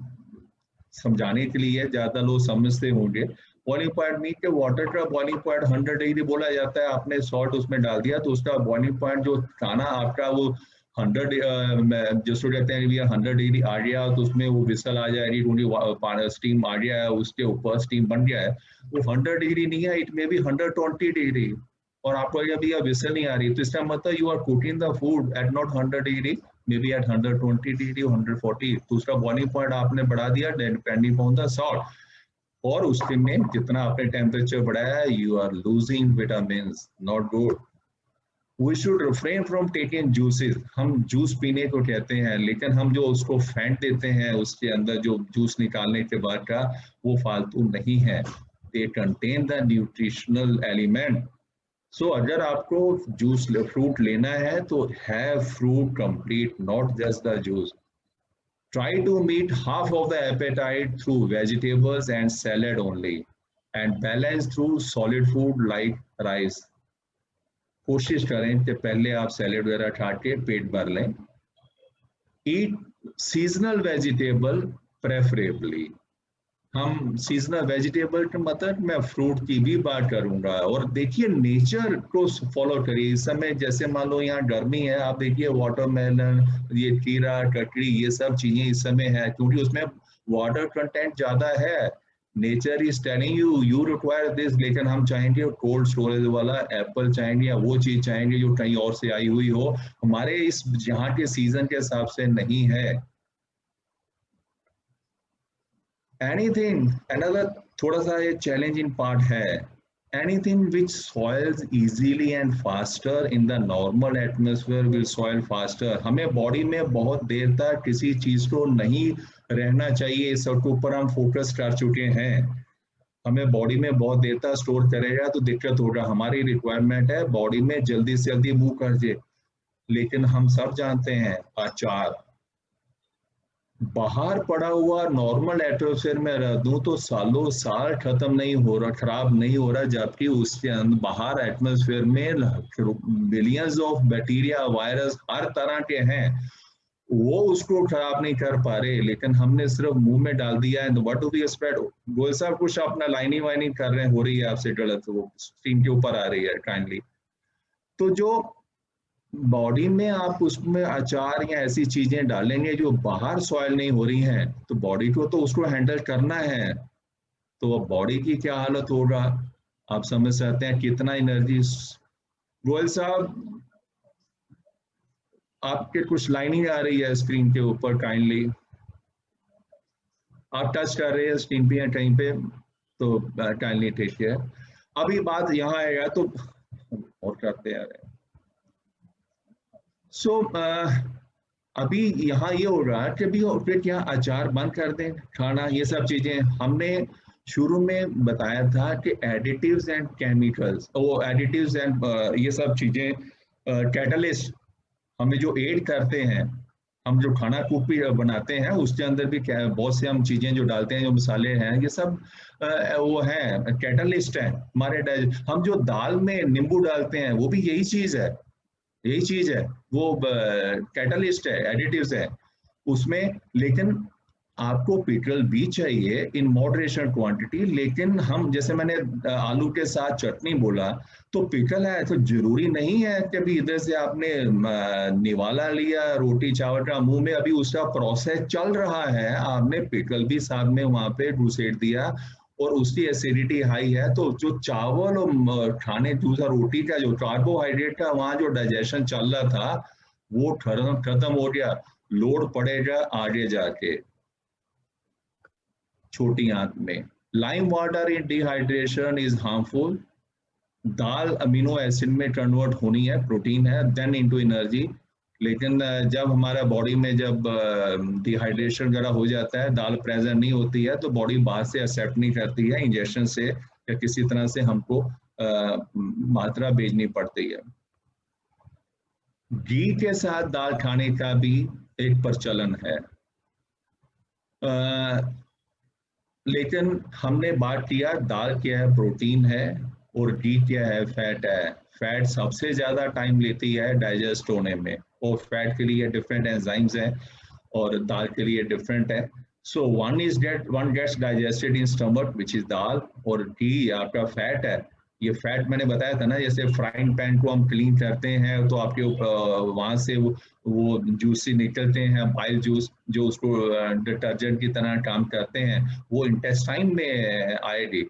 समझाने के लिए ज्यादा लोग समझते होंगे, बॉइलिंग पॉइंट मीन के वाटर का बॉइलिंग पॉइंट 100 डिग्री बोला जाता है। आपने सॉल्ट उसमें डाल दिया तो उसका बॉइलिंग पॉइंट जो खाना आपका वो 100 जिसको कहते हैं 100 डिग्री आ गया, तो उसमें वो विसल आ जाएगी, क्योंकि स्टीम आ गया है, उसके ऊपर स्टीम बन गया है। वो 100 डिग्री नहीं है, इट मे बी 120 डिग्री, और आपको अभी विसल नहीं आ रही, तो इसका मतलब you are cooking the food at not 100 degree, maybe at 120 degree, 140। तो उसका बॉइलिंग पॉइंट आपने बढ़ा दिया डिपेंडिंग ऑन द सॉल्ट, और उसके में जितना आपने टेम्परेचर बढ़ाया, you are losing vitamins, not good. We should refrain from taking juices. हम जूस पीने को कहते हैं, लेकिन हम जो उसको फेंट देते हैं, उसके अंदर जो जूस निकालने के बाद का, वो फालतू नहीं है। They contain the nutritional element. So अगर आपको जूस फ्रूट लेना है तो have fruit complete, not just the juice. Try to meet half of the appetite through vegetables and salad only, and balance through solid food like rice. कोशिश करें कि पहले आप सैलेड वगैरह खा के पेट भर लें। ईट सीजनल वेजिटेबल प्रेफरेबली, हम सीजनल वेजिटेबल के मतलब मैं फ्रूट की भी बात करूंगा। और देखिए नेचर को फॉलो करिए। इस समय जैसे मान लो यहाँ गर्मी है, आप देखिए वाटरमेलन, ये खीरा, ककड़ी, ये सब चीजें इस समय है क्योंकि उसमें वाटर कंटेंट ज्यादा है। Nature is telling you you require this, लेकिन हम चाहेंगे कोल्ड स्टोरेज वाला एप्पल चाहेंगे या वो चीज चाहेंगे जो कहीं और से आई हुई हो, हमारे इस यहाँ के सीजन के हिसाब से नहीं है। Anything, another थोड़ा सा ये challenging part है, anything which soils easily and faster in the normal atmosphere will soil faster। हमें बॉडी में बहुत देर तक किसी चीज को नहीं रहना चाहिए, इस सबके ऊपर हम फोकस कर चुके हैं। हमें बॉडी में बहुत देर तक स्टोर करेगा तो दिक्कत होगा। हमारी रिक्वायरमेंट है बॉडी में जल्दी से जल्दी मूव कर जाए, लेकिन हम सब जानते हैं अचार बाहर पड़ा हुआ नॉर्मल एटमॉस्फेयर में रह दूं तो सालों साल खत्म नहीं हो रहा, खराब नहीं हो रहा, जबकि उसके अंदर बाहर एटमॉस्फेयर में बिलियंस ऑफ बैक्टीरिया, वायरस हर तरह के हैं, वो उसको खराब नहीं कर पा रहे, लेकिन हमने सिर्फ मुंह में डाल दिया है। What do we expect? Goyal साहब कुछ अपना लाइनिंग वाइनिंग कर रहे हैं, हो रही है आपसे गलत, वो स्क्रीन के ऊपर आ रही है काइंडली। तो जो बॉडी में आप उसमें अचार या ऐसी चीजें डालेंगे जो बाहर सॉइल नहीं हो रही हैं, तो बॉडी को तो उसको हैंडल करना है, तो बॉडी की क्या हालत होगा आप समझ सकते हैं। कितना एनर्जी। गोयल साहब आपके कुछ लाइनिंग आ रही है स्क्रीन के ऊपर, काइंडली आप टच कर रहे हैं स्क्रीन पे या कहीं पे, तो काइंडली ठीक है। अभी बात यहाँ आएगा तो और करते हैं। सो अभी यहाँ ये हो रहा है कि अभी फिर क्या अचार बंद कर दें खाना, ये सब चीजें हमने शुरू में बताया था कि एडिटिव्स एंड केमिकल्स, वो एडिटिव्स एंड ये सब चीजें कैटलिस्ट हमें जो एड करते हैं, हम जो खाना कुपी बनाते हैं उसके अंदर भी बहुत से हम चीजें जो डालते हैं, जो मसाले हैं, ये सब वो हैं कैटलिस्ट हैं हमारे। हम जो दाल में नींबू डालते हैं वो भी यही चीज है, यही चीज है, वो कैटलिस्ट है, एडिटिव्स है उसमें। लेकिन आपको पिकल भी चाहिए इन मॉडरेशन क्वांटिटी, लेकिन हम जैसे मैंने आलू के साथ चटनी बोला, तो पिकल है तो जरूरी नहीं है कि अभी इधर से आपने निवाला लिया रोटी चावल का मुंह में, अभी उसका प्रोसेस चल रहा है, आपने पिकल भी साथ में वहां पे घुसेड़ दिया और उसकी एसिडिटी हाई है, तो जो चावल और खाने दूसरा रोटी का जो कार्बोहाइड्रेट का वहां जो डाइजेशन चल रहा था वो खत्म हो गया, लोड पड़ेगा आगे जाके छोटी आंत में। Lime water in dehydration is harmful. Dal amino acid में कन्वर्ट होनी है, प्रोटीन है, देन इनटू एनर्जी, लेकिन जब हमारा बॉडी में जब डिहाइड्रेशन वगैरह हो जाता है, दाल प्रेजेंट नहीं होती है, तो बॉडी बाहर से एक्सेप्ट नहीं करती है, इंजेक्शन से या किसी तरह से हमको मात्रा भेजनी पड़ती है। घी के साथ दाल खाने का भी एक प्रचलन है, लेकिन हमने बात किया दाल क्या है, प्रोटीन है, और घी क्या है, फैट है। फैट सबसे ज्यादा टाइम लेती है डाइजेस्ट होने में, और फैट के लिए डिफरेंट एंजाइम्स हैं और दाल के लिए डिफरेंट है। So one gets digested in stomach which is dal, और घी आपका फैट है। ये फैट मैंने बताया था ना, जैसे फ्राइंग पैन को हम क्लीन करते हैं तो आपके वहां से वो जूसी निकलते हैं, बाइल जूस, जो उसको डिटर्जेंट की तरह काम करते हैं, वो इंटेस्टाइन में आएगी।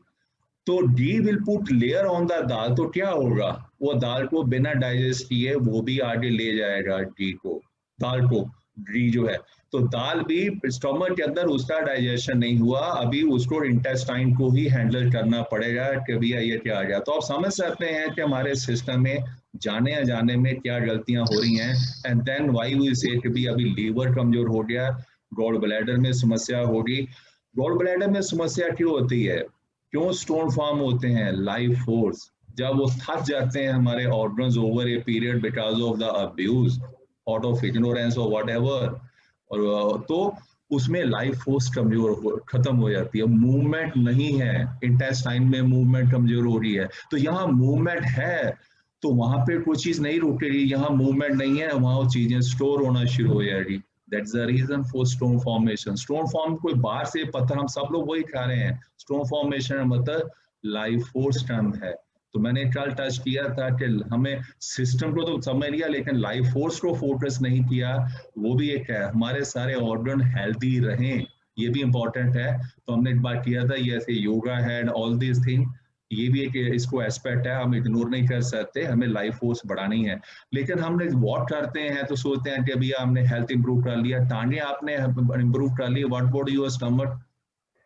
तो they will put layer on the dal, तो क्या होगा, वो दाल को बिना डाइजेस्ट किए वो भी आगे ले जाएगा डी को, दाल को, डी जो है। तो दाल भी स्टोमक के अंदर उसका डाइजेशन नहीं हुआ, अभी उसको इंटेस्टाइन को ही हैंडल करना पड़ेगा कि भैया ये क्या आ गया। तो आप समझ सकते हैं कि हमारे सिस्टम में जाने अनजाने में क्या गलतियां हो रही हैं। एंड देन व्हाई वी से कि भी अभी लीवर कमजोर हो गया, गॉल ब्लैडर में समस्या होगी। गॉल ब्लैडर में समस्या क्यों होती है, क्यों स्टोन फॉर्म होते हैं? लाइफ फोर्स, जब वो थक जाते हैं हमारे organs over a period because of the abuse, out of ignorance और व्हाटएवर, और तो उसमें लाइफ फोर्स कमजोर खत्म हो जाती है, मूवमेंट नहीं है, इंटेस्टाइन में मूवमेंट कमजोर हो रही है। तो यहाँ मूवमेंट है तो वहां पे कोई चीज नहीं रुकेगी, यहाँ मूवमेंट नहीं है वहां वो चीजें स्टोर होना शुरू हो जाएगी। That's the reason for stone formation. Stone form कोई बाहर से पत्थर, हम सब लोग वही खा रहे हैं. Stone formation मतलब लाइफ फोर्स टर्म है. तो मैंने कल टच किया था कि हमें सिस्टम को तो समझ लिया लेकिन लाइफ फोर्स को फोकस नहीं किया. वो भी एक है, हमारे सारे ऑर्गन हेल्दी रहें, ये भी इम्पोर्टेंट है. तो हमने एक बार किया था, ये ऐसे योगा है एंड ऑल दिस थिंग, ये भी एक इसको एस्पेक्ट है, हम इग्नोर नहीं कर सकते. हमें लाइफ फोर्स बढ़ानी है. लेकिन हमने वॉक करते हैं तो सोचते हैं कि अभी हमने हेल्थ इंप्रूव कर लिया, टांगे आपने इंप्रूव कर ली, व्हाट अबाउट योर स्टमक?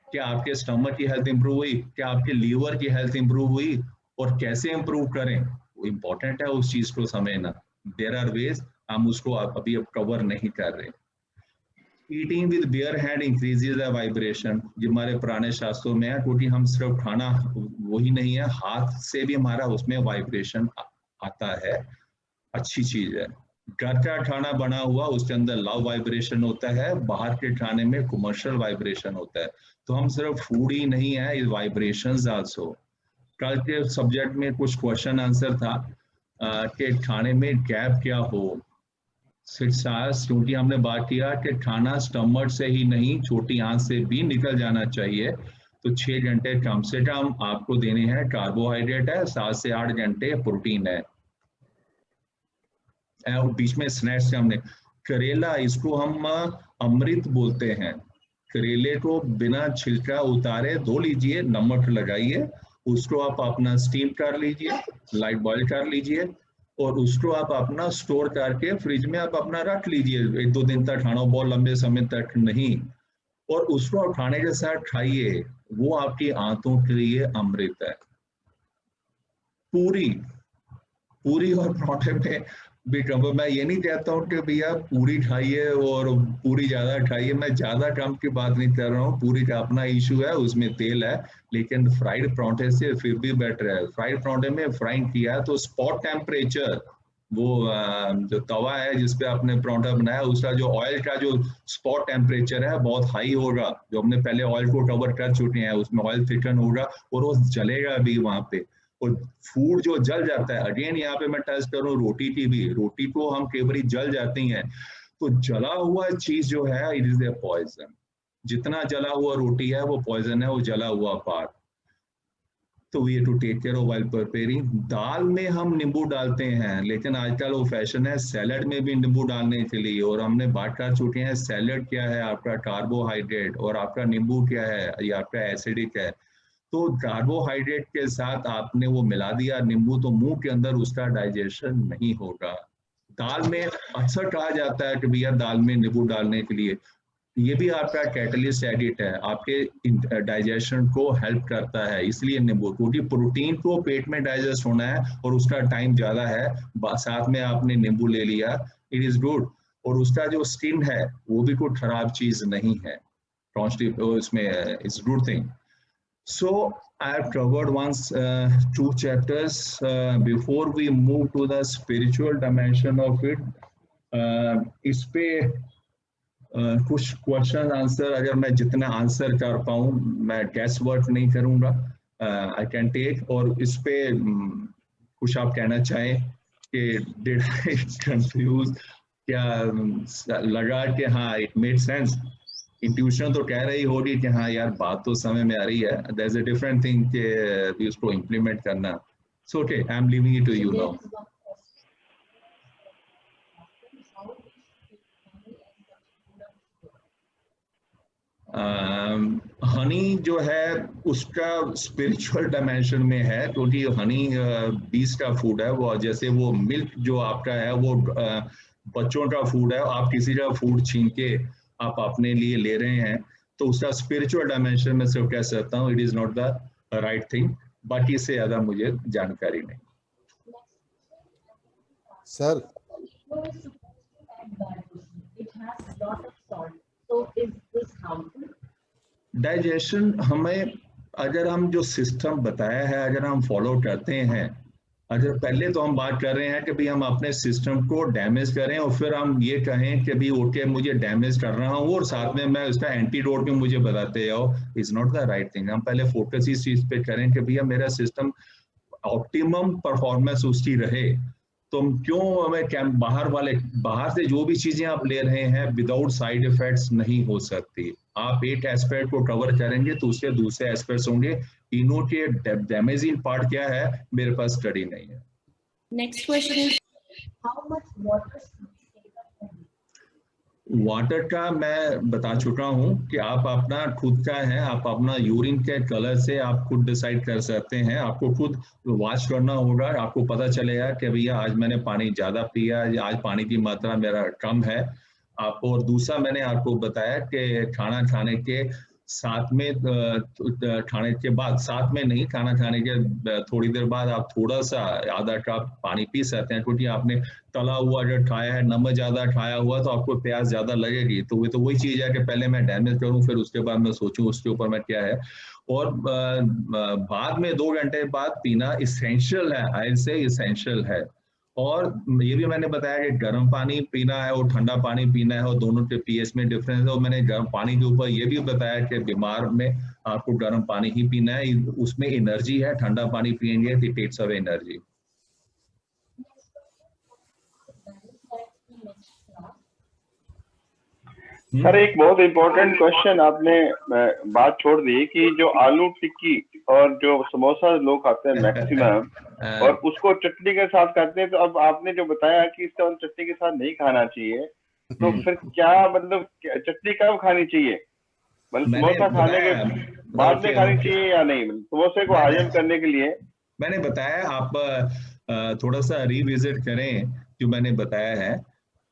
क्या आपके स्टमक की हेल्थ इंप्रूव हुई? क्या आपके लीवर की हेल्थ इंप्रूव हुई? और कैसे इंप्रूव करें वो इम्पोर्टेंट है, उस चीज को समझना. देयर आर वेज, हम उसको अभी अब कवर नहीं कर रहे. Eating with bare hand increases the vibration, ये हमारे पुराने शास्त्रों में है, क्योंकि हम सिर्फ खाना वही नहीं है, हाथ से भी हमारा उसमें वाइब्रेशन आता है. अच्छी चीज है. घर का खाना बना हुआ उसके अंदर लव वाइब्रेशन होता है, बाहर के खाने में कमर्शियल वाइब्रेशन होता है. तो हम सिर्फ फूड ही नहीं है, इस वाइब्रेशंस आल्सो. कल के सब्जेक्ट में कुछ क्वेश्चन आंसर था कि खाने में गैप क्या हो. 6 आवर्स, क्योंकि हमने बात किया कि खाना स्टमक से ही नहीं, छोटी आंत से भी निकल जाना चाहिए. तो 6 घंटे कम से कम आपको देने हैं. कार्बोहाइड्रेट है, 7 से 8 घंटे प्रोटीन है. बीच में स्नैक्स हमने करेला, इसको हम अमृत बोलते हैं. करेले को बिना छिलका उतारे धो लीजिए, नमक लगाइए, उसको आप अपना स्टीम कर लीजिए, लाइट बॉईल कर लीजिए, और उसको आप अपना स्टोर करके फ्रिज में आप अपना रख लीजिए 1-2 दिन तक. खाना बहुत लंबे समय तक नहीं, और उसको आप खाने के साथ खाइए, वो आपकी आंतों के लिए अमृत है. पूरी और पराठे में भी कम. मैं ये नहीं कहता हूँ कि भैया पूरी खाइए और पूरी ज्यादा खाइए, मैं ज्यादा कम की बात नहीं कर रहा हूँ. पूरी का अपना इशू है, उसमें तेल है, लेकिन फ्राइड पराठे से फिर भी बेटर है. फ्राइड पराठे में फ्राइंग किया तो स्पॉट टेम्परेचर, वो जो तवा है जिसपे आपने पराठा बनाया, उसका जो ऑयल का जो स्पॉट टेम्परेचर है बहुत हाई होगा. जो हमने पहले ऑयल को कवर कर चुके हैं, उसमें ऑयल थिकन होगा और वो जलेगा भी वहां पे, और फूड जो जल जाता है. अगेन यहाँ पे मैं टच करूँ रोटी की भी, रोटी को हम कई बार जल जाती हैं. तो जला हुआ चीज जो है, इट इज ए पॉइजन. जितना जला हुआ रोटी है वो पॉइजन है, वो जला हुआ पार्ट. तो we have to take care of while preparing. दाल में हम नींबू डालते हैं, लेकिन आजकल वो फैशन है सैलड में भी नींबू डालने के लिए. और हमने बात कर चुके हैं सैलड क्या है, आपका कार्बोहाइड्रेट, और आपका नींबू क्या है, या आपका एसिडिक है. तो कार्बोहाइड्रेट के साथ आपने वो मिला दिया नींबू, तो मुंह के अंदर उसका डाइजेशन नहीं होगा. दाल में अक्सर कहा जाता है कि भैया दाल में नींबू डालने के लिए, ये भी आपका कैटलिस्ट एडिट है, आपके डाइजेशन को हेल्प करता है. इसलिए नींबू, क्योंकि प्रोटीन को पेट में डाइजेस्ट होना है और उसका टाइम ज्यादा है, साथ में आपने नींबू ले लिया, इट इज गुड. और उसका जो स्किन है वो भी कोई खराब चीज नहीं है, उसमें it's good thing. So I have covered once 2 chapters. Before we move to the spiritual dimension of it, इस पे कुछ क्वेश्चन आंसर, अगर मैं जितना आंसर कर पाऊँ, मैं गैस वर्क नहीं करूँगा, आई कैन टेक. और इस पे कुछ आप कहना चाहें कि डिड आई कंफ्यूज, क्या लगा कि हाँ इट मेड सेंस? इंट्यूशन तो कह रही होगी कि हाँ यार बात तो समझ में आ रही है. There is a different thing कि उसको इम्प्लीमेंट करना. So okay, I am leaving it to you now. Honey जो है उसका स्पिरिचुअल डायमेंशन में है, क्योंकि हनी बीस का फूड है. वो जैसे वो मिल्क जो आपका है वो बच्चों का फूड है, आप किसी का फूड छीन के आप अपने लिए ले रहे हैं, तो उसका स्पिरिचुअल डायमेंशन में सिर्फ कह सकता हूँ it is not the right thing. बाकी से ज्यादा मुझे जानकारी नहीं. सर, डाइजेशन हमें, अगर हम जो सिस्टम बताया है अगर हम फॉलो करते हैं, अगर पहले तो हम बात कर रहे हैं कि भाई हम अपने सिस्टम को डैमेज करें और फिर हम ये कहें कि भाई ओके मुझे डैमेज कर रहा हूँ और साथ में मैं उसका एंटीडोट भी मुझे बताते जाओ, is not the right thing. हम पहले फोकस इस चीज पे करें कि भैया मेरा सिस्टम ऑप्टिमम परफॉर्मेंस उसकी रहे. तो हम क्यों हमें बाहर से जो भी चीजें आप ले रहे हैं विदाउट साइड इफेक्ट्स नहीं हो सकती। आप एक एस्पेक्ट को कवर करेंगे तो उससे दूसरे एस्पेक्ट्स होंगे। इनो के डैमेजिंग पार्ट क्या है, मेरे पास स्टडी नहीं है। Next question is, how much water should we take up? Water का मैं बता चुका हूँ कि आप अपना खुद का है, आप अपना यूरिन के कलर से आप खुद डिसाइड कर सकते हैं। आपको खुद वॉच करना होगा, आपको पता चलेगा कि भैया आज मैंने पानी ज्यादा पिया, आज पानी की मात्रा मेरा कम है। आपको और दूसरा मैंने आपको बताया कि खाना खाने के साथ में खाने के बाद, साथ में नहीं, खाना खाने के थोड़ी देर बाद आप थोड़ा सा आधा कप पानी पी सकते हैं, क्योंकि आपने तला हुआ जो खाया है, नमक ज्यादा खाया हुआ तो आपको प्यास ज्यादा लगेगी। तो वही चीज है कि पहले मैं डैमेज करूं फिर उसके बाद मैं सोचूं उसके ऊपर मैं क्या है। और बाद में 2 घंटे बाद पीना इसेंशियल है, आई से इसेंशियल है। और ये भी मैंने बताया कि गर्म पानी पीना है और ठंडा पानी पीना है, और दोनों के पीएच में डिफरेंस है। और मैंने गर्म पानी के ऊपर ये भी बताया कि बीमार में आपको गर्म पानी ही पीना है, उसमें एनर्जी है। ठंडा पानी पिएंगे तो it takes away energy. Sir एक बहुत इम्पोर्टेंट क्वेश्चन आपने बात छोड़ दी कि जो आलू टिक्की और जो समोसा लोग खाते हैं मैक्सिमम और उसको चटनी के साथ खाते हैं, तो अब आपने जो बताया कि इसका चटनी के साथ नहीं खाना चाहिए, तो फिर क्या मतलब चटनी कब खानी चाहिए? मतलब समोसा खाने के बाद में खानी चाहिए या नहीं? समोसे को हजम करने के लिए मैंने बताया, आप थोड़ा सा रिविजिट करें जो मैंने बताया है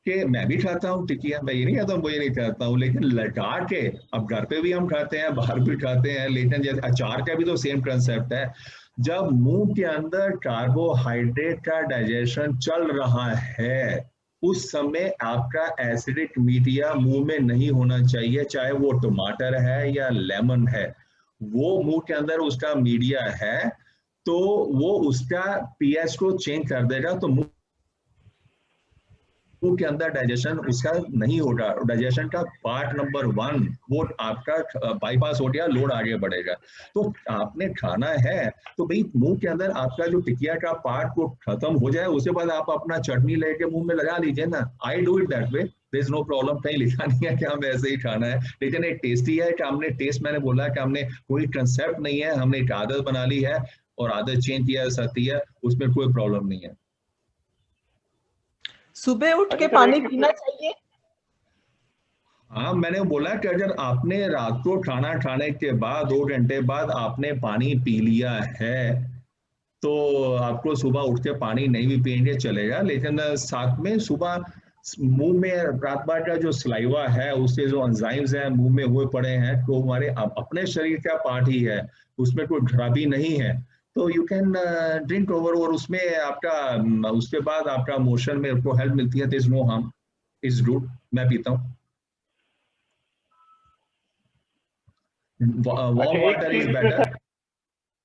कि मैं भी खाता हूँ टिकिया, मैं ये नहीं कहता हूँ, वो ये नहीं खाता हूँ, लेकिन लगा के अब घर पे भी हम खाते हैं, बाहर भी खाते हैं। लेकिन जैसे अचार का भी तो सेम कंसेप्ट है। जब मुंह के अंदर कार्बोहाइड्रेट का डाइजेशन चल रहा है, उस समय आपका एसिडिक मीडिया मुंह में नहीं होना चाहिए, चाहे वो टमाटर है या लेमन है। वो मुंह के अंदर उसका मीडिया है तो वो उसका पीएच को चेंज कर देगा, तो मुंह के अंदर डाइजेशन उसका नहीं होगा। डाइजेशन का पार्ट नंबर 1 वो आपका बाईपास हो गया, लोड आगे बढ़ेगा। तो आपने खाना है तो भाई मुंह के अंदर आपका जो टिकिया का पार्ट को खत्म हो जाए, उसके बाद आप अपना चटनी लेके मुंह में लगा लीजिए ना। I do it that way, there is no problem. कहीं लिखा नहीं है कि हमें ऐसे ही खाना है, लेकिन एक टेस्टी है कि हमने टेस्ट, मैंने बोला कि हमने कोई कंसेप्ट नहीं है, हमने एक आदत बना ली है और आदत चेंज किया जा सकती है, उसमें कोई प्रॉब्लम नहीं है। सुबह उठ के पानी पीना चाहिए? हाँ, मैंने बोला कि अगर आपने रात को खाना खाने के बाद 2 घंटे बाद आपने पानी पी लिया है तो आपको सुबह उठ के पानी नहीं भी पिएंगे चलेगा, लेकिन साथ में सुबह मुंह में रात भर का जो सलाइवा है, उससे जो एंजाइम्स हैं मुंह में हुए पड़े हैं, तो हमारे अपने शरीर का पार्ट ही है, उसमें कोई खराबी नहीं है। तो यू कैन ड्रिंक ओवर, और उसमें आपका उसके बाद आपका मोशन में आपको हेल्प मिलती है। There is no harm, is good. मैं पीता हूँ। Warm water is better.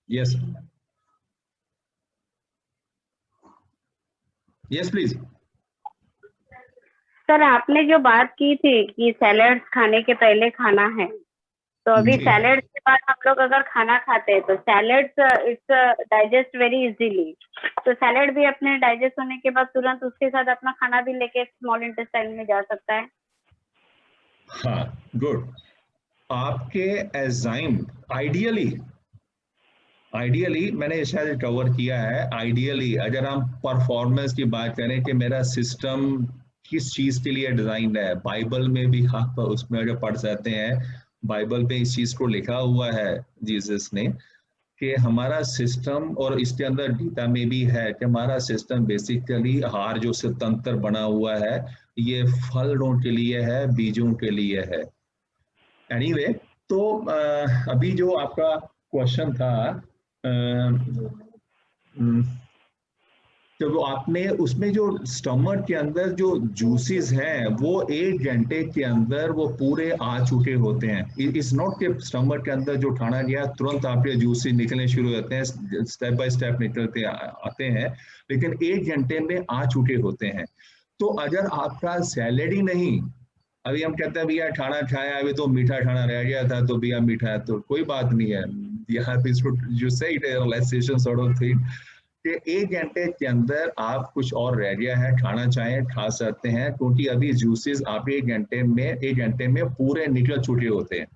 Yes yes please. Sir आपने जो बात की थी कि सैलेड खाने के पहले खाना है, तो अभी सैलेड के बाद हम लोग अगर खाना खाते हैं तो salad it's digest very easily, तो सैलेड भी अपने डाइजेस्ट होने के बाद तुरंत उसके साथ अपना खाना भी लेके स्मॉल इंटेस्टाइन में जा सकता है। हाँ, गुड। आपके एंजाइम आइडियली मैंने शायद कवर किया है। आइडियली अगर हम परफॉर्मेंस की बात करें कि मेरा सिस्टम किस चीज के लिए डिजाइन है, बाइबल में भी आप उसमें अगर पढ़ सकते हैं, बाइबल पे इस चीज को लिखा हुआ है जीसस ने कि हमारा सिस्टम, और इसके अंदर गीता में भी है कि हमारा सिस्टम बेसिकली आहार जो स्वतंत्र बना हुआ है, ये फलों के लिए है, बीजों के लिए है। एनीवे, तो अभी जो आपका क्वेश्चन था, तो आपने उसमें जो स्टमक के अंदर जो जूसेस हैं वो 1 घंटे के अंदर वो पूरे आ चुके होते हैं। इट्स नॉट के स्टमक के अंदर जो खाना गया तुरंत आपके जूसेस निकलने शुरू होते हैं, स्टेप बाय स्टेप निकलते आते हैं, लेकिन 1 घंटे में आ चुके होते हैं। तो अगर आपका सैलेड ही नहीं, अभी हम कहते हैं भैया खाना खाया, अभी तो मीठा खाना रह गया था तो भैया मीठा है, तो कोई बात नहीं है। यहाँ पे जो से it relaxation sort of thing कि 1 घंटे के अंदर आप कुछ और रह गया है खाना चाहें खा सकते हैं, क्योंकि अभी जूसेस आप 1 घंटे में पूरे निकल चुके होते हैं।